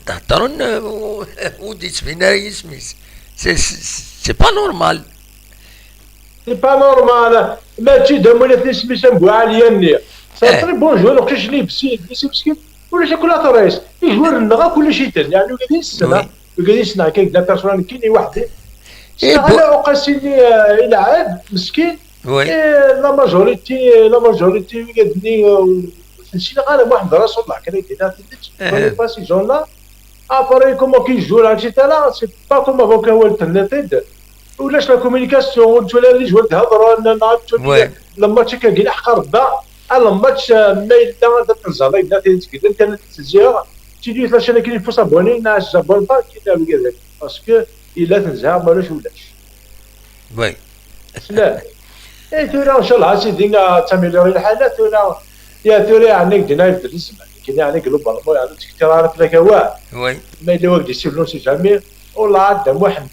Speaker 1: تهضرن ودي تشفين اسميس سي با نورمال.
Speaker 3: سي با نورمال ماشي دامونا اسمي سامبو عليا سي تري بونجور وقتاش لي بسي مسكين ولا شكون طريس يجور النغا كل شيء تاني يعني قاعدين السنه قاعدين السنه كاين لا بيرسونال كاين واحد انا اوقاسيني الى عاد مسكين لا ماجوريتي قادني نسينا غير واحد راسو الله كان يدير باسي جون لا ابري كومون كيجور هادشي تاع سي با كومون فوكا هو الانترنت ولاش لا كومونيكاسيون ولا اللي جوال تهضر لما تشكا حقر با الماتش ما يلا تنزل لا تنزل انت تسجيها تيجي فاش انا كاين فوس ابوني ناس جابون با كاين كذا باسكو الا تنزها مالاش ولاش
Speaker 1: وي
Speaker 3: لا اي تورا ان شاء الله سيدي تاميلوري الحالات ولا يا تورا عندك دينا الدرس كاين يعني جلوبال يعني تكثر عارف لك هو
Speaker 1: وي
Speaker 3: ما يدير واحد يسير سي جامي والله عاد واحد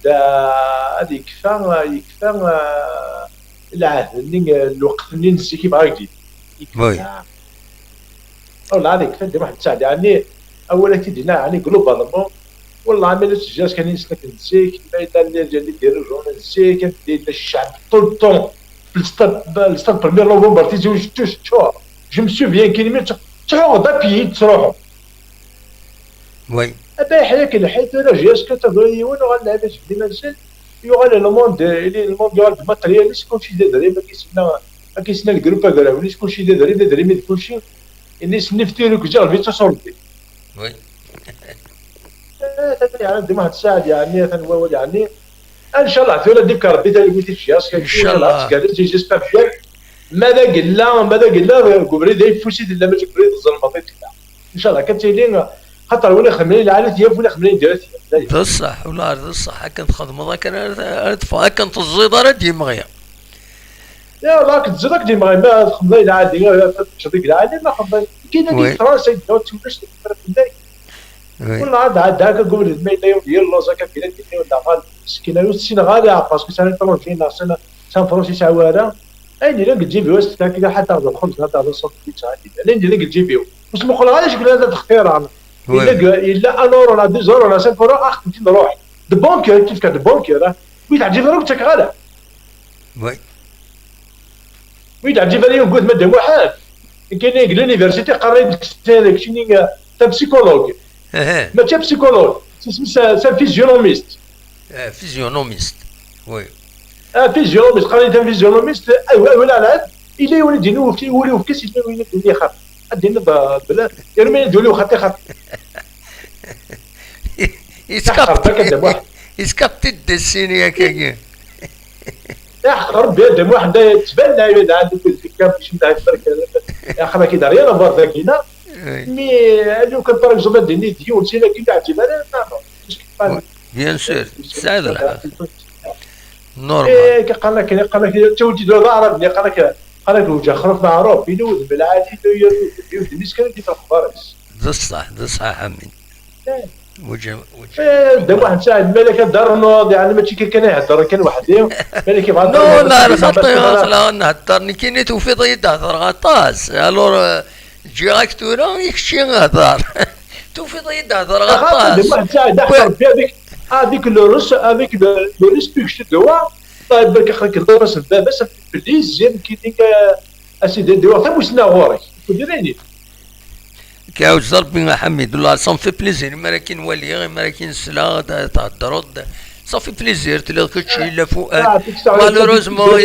Speaker 3: هذه يكفى العهد الوقت اللي نسي كيف غادي
Speaker 1: وي
Speaker 3: والله عليك فهمت واحد تساعد يعني اولا كيدينا يعني جلوبالمون والله ما نسجلش كان يسلك نسيك ما يدير ديال الجون نسيك كدير الشعب طول طون الستاد برميير نوفمبر تيجيو شهور جو مي سوفيان كاين مي تروحوا دابيي تروحوا
Speaker 1: وي
Speaker 3: ابا حياك الحيت انا جياس كتبغي وين غنلعب في ديما نسال يوغال لو موند ديال الماترياليست كلشي دري ما كيسنا الجروب هذا ولا كلشي دري مي كلشي الناس نفتيرو كجا فيتو صورتي
Speaker 1: وي
Speaker 3: يعني واحد الساعه يعني تنواول يعني ان شاء الله ثولا ديك ربي تا قلت جياس
Speaker 1: ان شاء الله
Speaker 3: جيسبر بيان ماذا قلنا كوبري داي فوسيت لا ما كوبري الظلمات ان شاء الله كتيلين خاطر ولا خملين العالم ديال ولا خملين ديالتي
Speaker 1: بصح ولا بصح كنت خدمه ذاك انا كنت الزيد راه ديما غيا
Speaker 3: يا والله كنت زيدك ديما ما خملين العالم تشديك العالم ما خملين كاين ديك فرنسا داو تولش والله عاد هكا قبل ما يوم ديال اللوزا كبيره ديال ولا غال مسكينه السنغال باسكو سان فرونسي سان فرونسي ساواره اين لك تجيبيو كذا حتى الخبز هذا الصوت اللي ندير لك تجيبيو واش مخول غادي شكون هذا التخطير انا الا الور ولا 2 زور ولا 5 فرو اختي نروح دو بونكر كيف كان دو بونكر ويتعجب روك تاك غادا ويتعجب اليوم قلت ماده واحد كاين لونيفرسيتي قريت سيليكشنينغ تاع بسيكولوج ماشي بسيكولوج سي فيزيونوميست
Speaker 1: فيزيونوميست وي
Speaker 3: فيزيونوميست قريت فيزيونوميست ولا لا الا يولي نوفتي يولي وفكس يولي لي خاطر ادينا بلا يرمي يدولي خاطي خاطر
Speaker 1: يسكبت الدسيني يا كاكي
Speaker 3: يا ربي هذا واحد تبان له عندك الكتاب باش نتاع البرك يا اخي ما كيدار يا نفر ذاكينا مي لو كان طريق زمان ديني ديون سينا كي تعجب انا
Speaker 1: بيان سور سعد الحال نورمال
Speaker 3: قال لك توجد العرب قال لك وجه خرف معروف ينوذ بالعادي يوجد الناس كانوا كيف الخبارس
Speaker 1: صح عمي وجه
Speaker 3: دا واحد ساعد مالك دار نوض يعني ماشي كان يهضر كان وحدي مالك يبغى
Speaker 1: لا خاطر نهضرني كاين توفيق يهضر غطاس الور ديريكتور يكشي نهضر توفيق يهضر غطاس
Speaker 3: واحد ساعد احضر في هذيك هذيك لو ريسبي شدوا طيب برك خليك الدرس بس بليز زين كي ديك اسيدي ديوا حتى وسنا غوري ديريني
Speaker 1: كاوز ربي محمد والله صافي بليزير ما كاين والي ما كاين سلا تهضروا صافي بليزير تلقى كلشي لا فؤاد مالوروزمون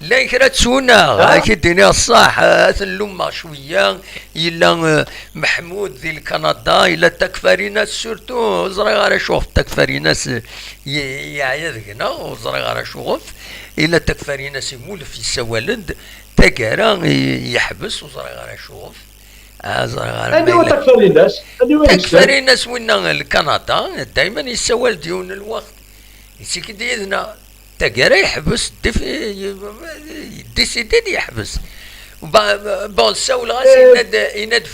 Speaker 1: لا كراتسونا هاكي الدنيا الصح اللمة شويه الا محمود ذي كندا الا تكفريناس سورتو زرا غير شوف تكفريناس يعيا ذكنا وزرا غير شوف الا تكفريناس يمولف يسوالد تكارا يحبس وزرا غير شوف
Speaker 3: هذا
Speaker 1: تكفريناس وين الكندا دائما يسوال ديون الوقت يسيك ديدنا تاكارا يحبس ديسيدي يحبس بون ساول غاس يناد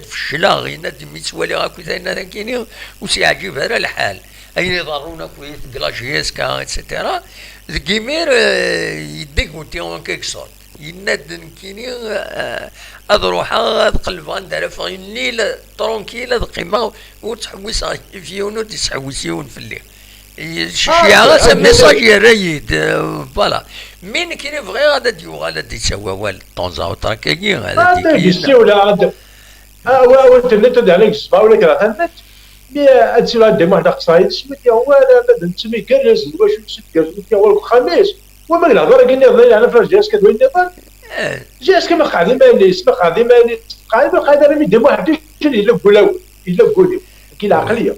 Speaker 1: في الشلاغ يناد ميتسوالي غاكو ثاني كاينين وسي عجيب هذا الحال اين يضرونا كويس بلاجيسكا اتسيتيرا كيمير يديك اون كيك سورت يناد كيني اضروحا تقلب غندير في الليل ترونكيل قيمه وتحوس فيونو تسحوسيون في الليل الشيعة سا ميساج يريد فوالا مين كاين بغي غادا غادا يتسوى والد طونزا وتراكاكي غادا
Speaker 3: يجي ولا غادا الانترنت عليك الصباح ولا كرا النت مي هادشي راه ديما واحد قصايد سميتي هو انا نسمي كرز واش سميتي هو الخميس وما الهضره كاين هضره على فاش جاس كدوي النظام جاس كما قاعدين ما قاعدين قاعدين مي ديما واحد الا بولاو الا بوليو كاين العقليه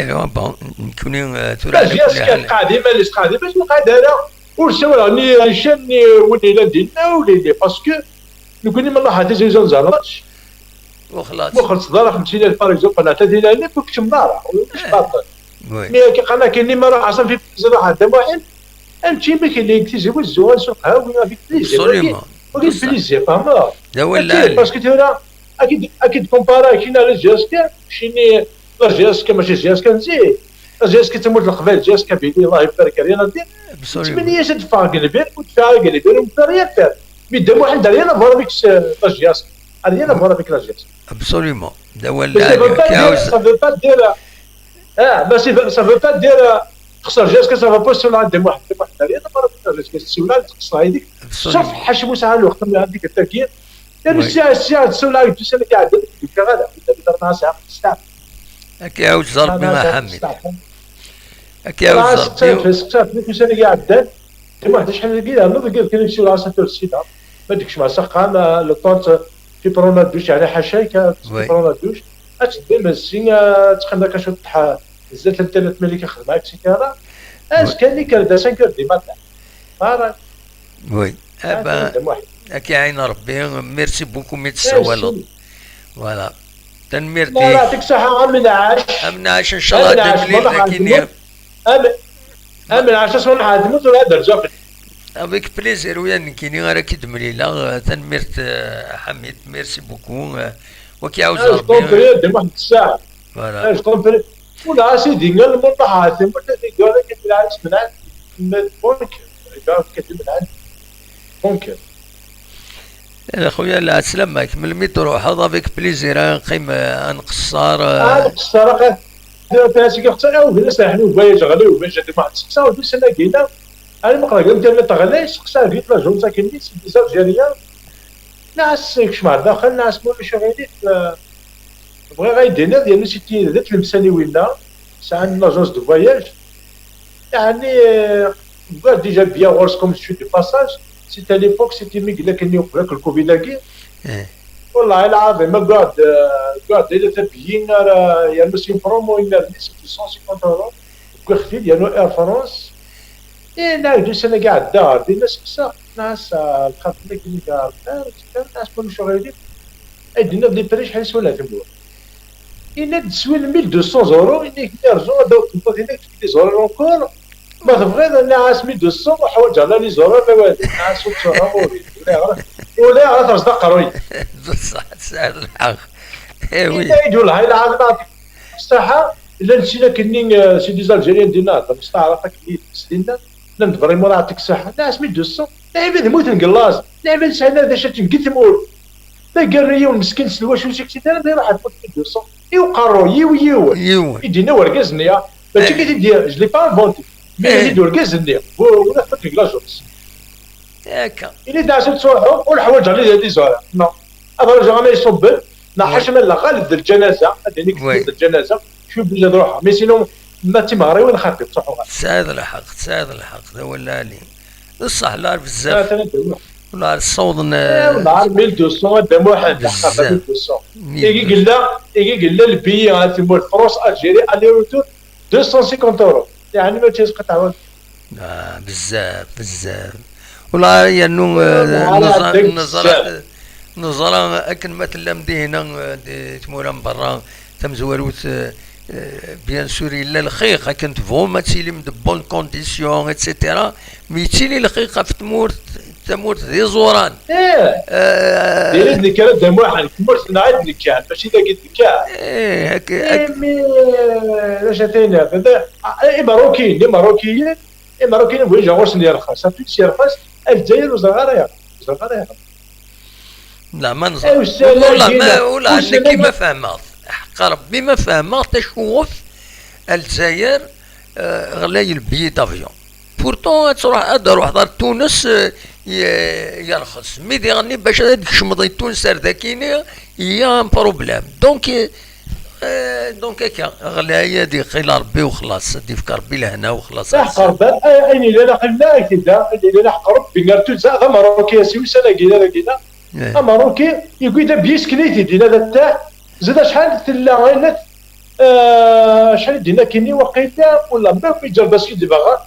Speaker 1: بون نكونين
Speaker 3: جاس قاعدين ماليش قاعدين باش نقادها ورسول راني شاني ولينا ديالنا ولينا باسكو نكوني من الله حتى زي زنزاناتش وخلص دار 50,000 باغ اكزومبل انا 30,000 كنت منارة مش باطل مي كي كاين ما راه اصلا في زراعه هذا واحد امشي ما كاين اللي يكتسبوا الزوال سوق هاوي في بليزير ولكن بليزير فهمت باسكو تيرا اكيد كومبارا كاين على جاسكا شيني لا جاسكا ماشي جاسكا نزيد جاسكا تموت القبائل جاسكا بيدي الله يبارك علينا ندير 8 تدفع قلبير وتدفع قلبير ومثالية فيها مي دام واحد دارينا فورا بيك لا جاسكا علينا فورا بيك لا جاسكا
Speaker 1: ابسوليومون دا هو
Speaker 3: سافو با دير بس سافو با دير تخسر جاسكا سافو با سول عند واحد علينا فورا بيك لا جاسكا السولة تخسر هذيك شوف حشمو ساعة الوقت من هذيك التركية يعني الساعة السولة هذيك تسالي قاعد كذا درنا ساعة ساعة
Speaker 1: هكا عاود زربي مع حميد هكا عاود
Speaker 3: زربي صافي كل سنة قاعد كما واحد شحال كيدير نض كاين شي راسه ترسيدا ما ديكش مع سقان لو طونت في برونا دوش على حاشاك في برونا دوش اتدي مزين تخلى كشطح زات الانترنت ملي كيخدم معاك سيكارا كان لي كردا 5 دي ماتان فوالا
Speaker 1: وي هكا عين ربي ميرسي بوكو ميتسوالو فوالا تنميرتي
Speaker 3: لا يعطيك الصحة أمن
Speaker 1: عاش إن شاء الله تملي لكن
Speaker 3: أمن عاش اسمه حاتم ولا درجة
Speaker 1: افيك بليزير ويا كاينين راه كيدملي لا تنميرت حميد ميرسي بوكو وكي عاود
Speaker 3: ربي ديما واحد الساعة
Speaker 1: فوالا
Speaker 3: كومبري ولا سيدي قال المرضى حاتم ولا قال لك بالعكس من عند بونك قال كتب من عند بونك
Speaker 1: يا خويا لا سلامك من المي تروح هذا فيك بليزير نقيم نقصر
Speaker 3: نقصر فاسي كيختار وبناس حنو بايج غلي وباش هاد واحد السقسا ودوك سنه كاينه انا ما قرا انت تغلي سقسا فيت لا جون ساكن لي بزاف جاريه ناس كشمار داخل ناس مول شغالين بغى غيدينا ديال سيتي ذات المساني ولا ساعه لاجونس دو فواياج يعني بغا ديجا بيان ورس كوم شو دي باساج سيتي ا ليبوك سيتي مي قال لك اني وقعك الكوفيد هاكي والله العظيم ما قاعد إذا تبين يا مسيم برومو إلا بنسبة 150 يورو كخفي ديالو إير فرانس نعاودو سنة قاعد دار دي ناس كسا ناس الخاف لك اللي قاعد ناس كانوا شغالين عندنا دي بري شحال يسوى لها تموال إلا تسوي 1200 يورو إنك يرجعو هذا تنطط هناك دي زورو اونكور ما تبغي ناس 1200 وحوايج على لي زورو ما والو ناس وتصورو ولا غير تصدق قروي
Speaker 1: بصح تسال الحق
Speaker 3: وي يقول هاي العظمه الصحه الا نسينا كنين سيدي الجيريان ديالنا مستعرفك اللي سدينا لا فريمون يعطيك الصحه ناس 1200 لعيبه تموت نقلاص لعيبه سنه ذا شات نقتمول لا قريه والمسكين سلوا شو شي انا داير واحد 1200 يقرو يو يدينا ورقاز النيه ماشي كيدير جلي با فونتي مي يدير ورقاز النيه ولا فك لاجونس
Speaker 1: هكا
Speaker 3: إلي داعش تصوحو والحوايج على هادي زهرة نو هذا جامي يصبر لا حاشا لا خالد الجنازة هذيك الجنازة شوف بلاد روحها مي سينو ما تيمهري وين خاطي تصوحو
Speaker 1: تساعد الحق هذا ولا لي بصح لا بزاف ولا الصوت
Speaker 3: نهار 1200 دم واحد 1200 يجي قال البي تيمول فرنسا الجيري الي روتور 250 يورو يعني ما تيسقط تعاود
Speaker 1: بزاف ولا ينو نظرة أكن مثلا مدينة تمورا من برا تم زواروت بيان سوري لا الخيق كنت فوما تسيلي من بون كونديسيون اتسيتيرا مي تسيلي الخيقة في تمور تموت ذي زوران.
Speaker 3: دايرين الكلام دام واحد كمرت نعيد الكعب ماشي ذاك الكعب.
Speaker 1: هكا
Speaker 3: لاش ثاني هذا ماروكيين بغي جاوش اللي يرخص فيش يرخص الجزائر وزغارة
Speaker 1: لا ما نظن ولا انا كيما فهمت حق ربي ما فهمت تشوف الجزائر غلاي البي دافيون بورتون تروح دار تونس يرخص مي ديغني باش هذيك شمضي تونس ذاكيني هي ان بروبليم دونك هكا غلايه دي خيل ربي وخلاص دي فكر ربي لهنا وخلاص
Speaker 3: حق ربي اني لا قلنا كذا اللي لا حق ربي قالت هذا ماروكي سويسرا لقينا ماروكي يقول دا بيسكليتي دينا هذا تاع زاد شحال تلا غينت شحال دينا كيني وقيته ولا ما في جرباسكي دي باغا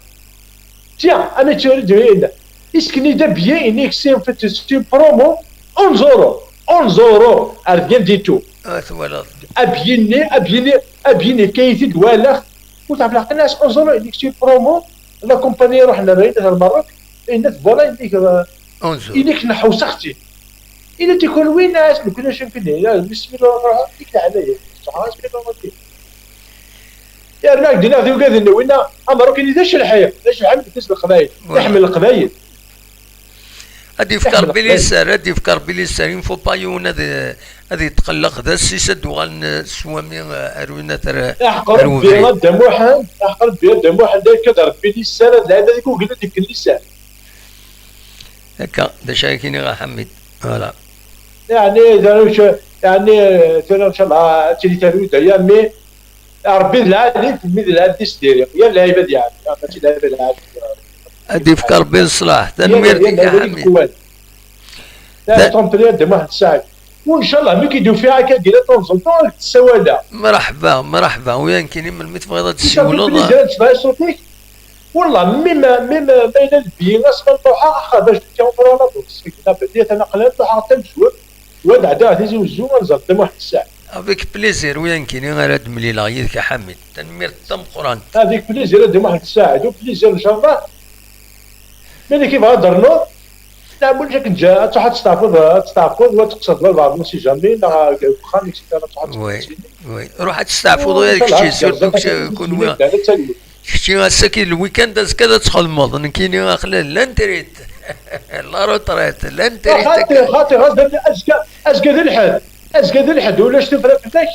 Speaker 3: تيا انا تشري هنا اسكني دا بيان انك سي في تي برومو 11 اورو ارجين ديتو ابيني كيتي دوالا وتعرف الناس 11 اورو انك سي برومو لا كومباني رحنا لهنا المغرب انك فوالا انك نحو سختي إذا تكون وين ناس ما كناش نفيدها بسم الله الرحمن الرحيم ديك عليا صحاش كيما قلت يا راك دينا في وكذا وين ماروكي داش الحياه داش الحياه بالنسبه للقبائل يحمل القبائل
Speaker 1: هادي فكر بلي سار فو با يون هذه تقلق ذا السيسه دوغان سوامي اروينا ترى
Speaker 3: احقر بيرا دموحان داك كذا ربي لي السنه هذا يكون قلت ديك اللسان
Speaker 1: هكا دا شايكيني غا حميد فوالا
Speaker 3: يعني ان شاء الله تيجي تلويد يا مي ربي العادي في الميد العادي ستيري يا اللعيبه ديالي ماشي اللعيبه العادي
Speaker 1: هادي فكر بن صلاح تنميرتك يا حميد
Speaker 3: لا تونطري ديما واحد الساعه وان شاء الله ملي كيديروا فيها هكا ديال تونزل السواده
Speaker 1: مرحبا وين كاينين من المتفاوضات السيولو
Speaker 3: والله مما بين البيين اصلا طوحه باش تكونوا على بوكس كنا بديت انا قلت طوحه تمشوا ودع دا تيجي وزو نزل واحد الساعه
Speaker 1: افيك بليزير وين كاينين غير هاد مليله غير يا حميد تنمير تم قران
Speaker 3: هذيك بليزير ديما واحد الساعه دوك بليزير ان شاء الله ملي كيف هضرنا لا بولجك جا تروح تستعفض وتقصد بعض سي جامي لا خليك
Speaker 1: وي روح تستعفض هذاك الشيء سيرتو كون شتي غاساكي الويكاند كذا تدخل الموضوع كاينين خلال لا نتريت لا روتريت لا نتريت
Speaker 3: خاطي غادي اشكا ذي الحد ولا شتو فرا فداك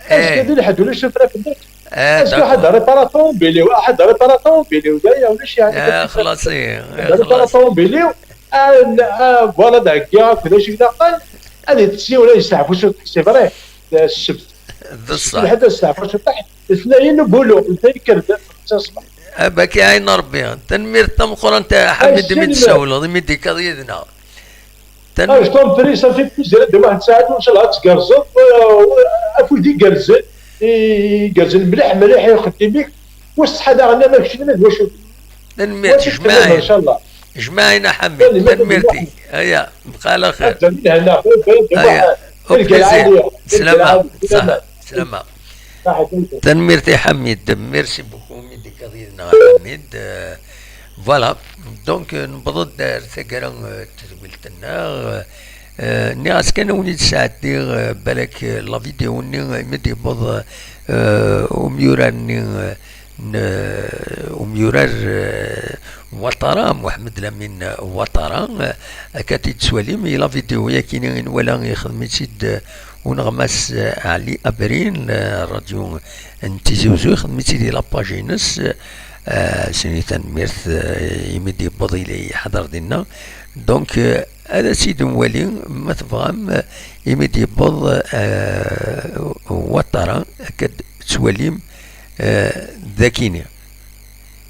Speaker 3: اشكا ذي الحد ولا شتو فرا فداك اشكا واحد ريباراتون بيلي ولا شي حاجه
Speaker 1: خلاص
Speaker 3: ريباراتون بيلي فوالا داكيا كذا شي نقل هذه تسي ولا يستعفوا سي فري السبت
Speaker 1: بصح
Speaker 3: الحد يستعفوا تحت الاثنين نقولوا الاثنين كرد تصبح
Speaker 1: باكي عين ربي تنمير تم قران تاع حمد من الساولة ميدي كضيدنا
Speaker 3: شلون بريسا في بليزير دي واحد ساعه وان شاء الله تقرزن افودي قرزن مليح يخدم بك والصحه داغنا ما كاينش ما واش
Speaker 1: تنمير جماعي ان شاء الله جماعينا حمد تنميرتي هيا بقى على خير
Speaker 3: هنا
Speaker 1: هيا سلامة تنميرتي حميد ميرسي بوكو ميدي كضيدنا حميد فوالا دونك نبض دار ثقرا تزبلتنا ناس كانوا وليد ساعتي بالك لا فيديو ني مدي بض وميورار وطرا محمد لامين وطرا كاتي تسوالي مي لا فيديو يا كاين ولا يخدم سيد ونغمس علي ابرين راديو انتيزوزو خدمتي دي لاباجينس سني تنميرت يمدي بضي لي حضر دينا دونك هذا سيد ولي ما تفهم يمدي بض وطرا كد تسوليم ذاكيني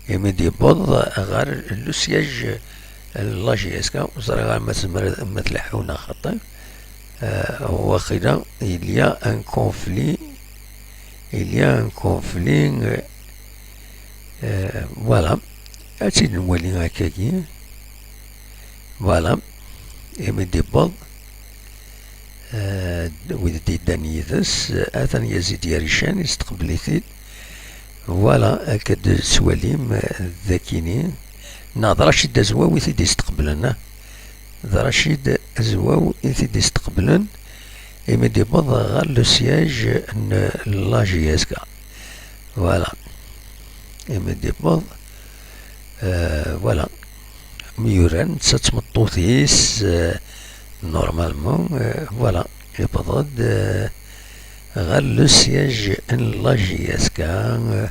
Speaker 1: يمدي بض غير لوسياج لاجي اسكا وصار غير مثل حونا خطا واخدا il y a un conflit voilà هاتي نولي هكاكي فوالا يمدي بض ودي دانيثس اثن يزيد يريشان يستقبليثي فوالا اكد سواليم ذاكيني ناظرة شي دازواوي ثيدي يستقبلنا ذا رشيد أزواو إثي يستقبلن إما دي بض غير لو سياج لا جي اس كا فوالا إما دي بض فوالا ميوران تسمطوثيس نورمالمون فوالا يبضد غير لو سياج لا جي اس كا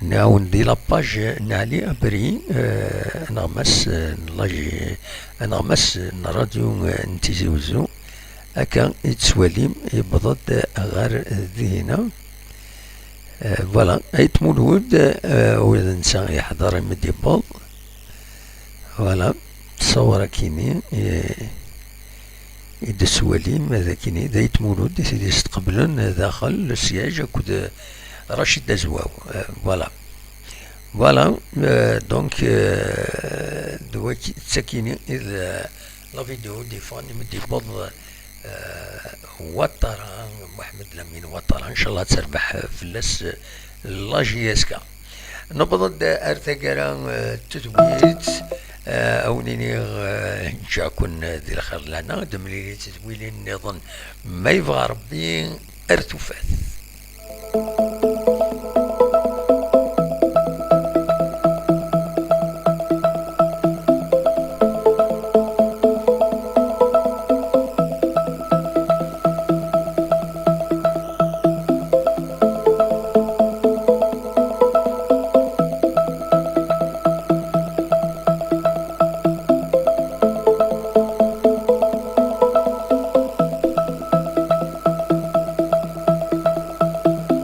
Speaker 1: نعاون دي لاباج نعلي أبري نغمس نلاجي نغمس الراديو نتيزيوزو هكا يتسواليم يبضد غير ذهنا فوالا ايت مولود وإذا نسان يحضر يمدي بض فوالا تصور كيني يدسواليم هذا كيني ذا يتمولود يسيدي يستقبلون داخل السياج كود رشيد دزواو فوالا فوالا دونك دواكي تساكيني لا فيديو دي فان يمدي بض وطرا محمد لمين وطرا ان شاء الله تربح فلس لا جي اس كا نبض ارتقرا تتويت اونيني جاكن ذي الخير لنا دمليلي تتويلين نظن ما يبغى ربي ارتفات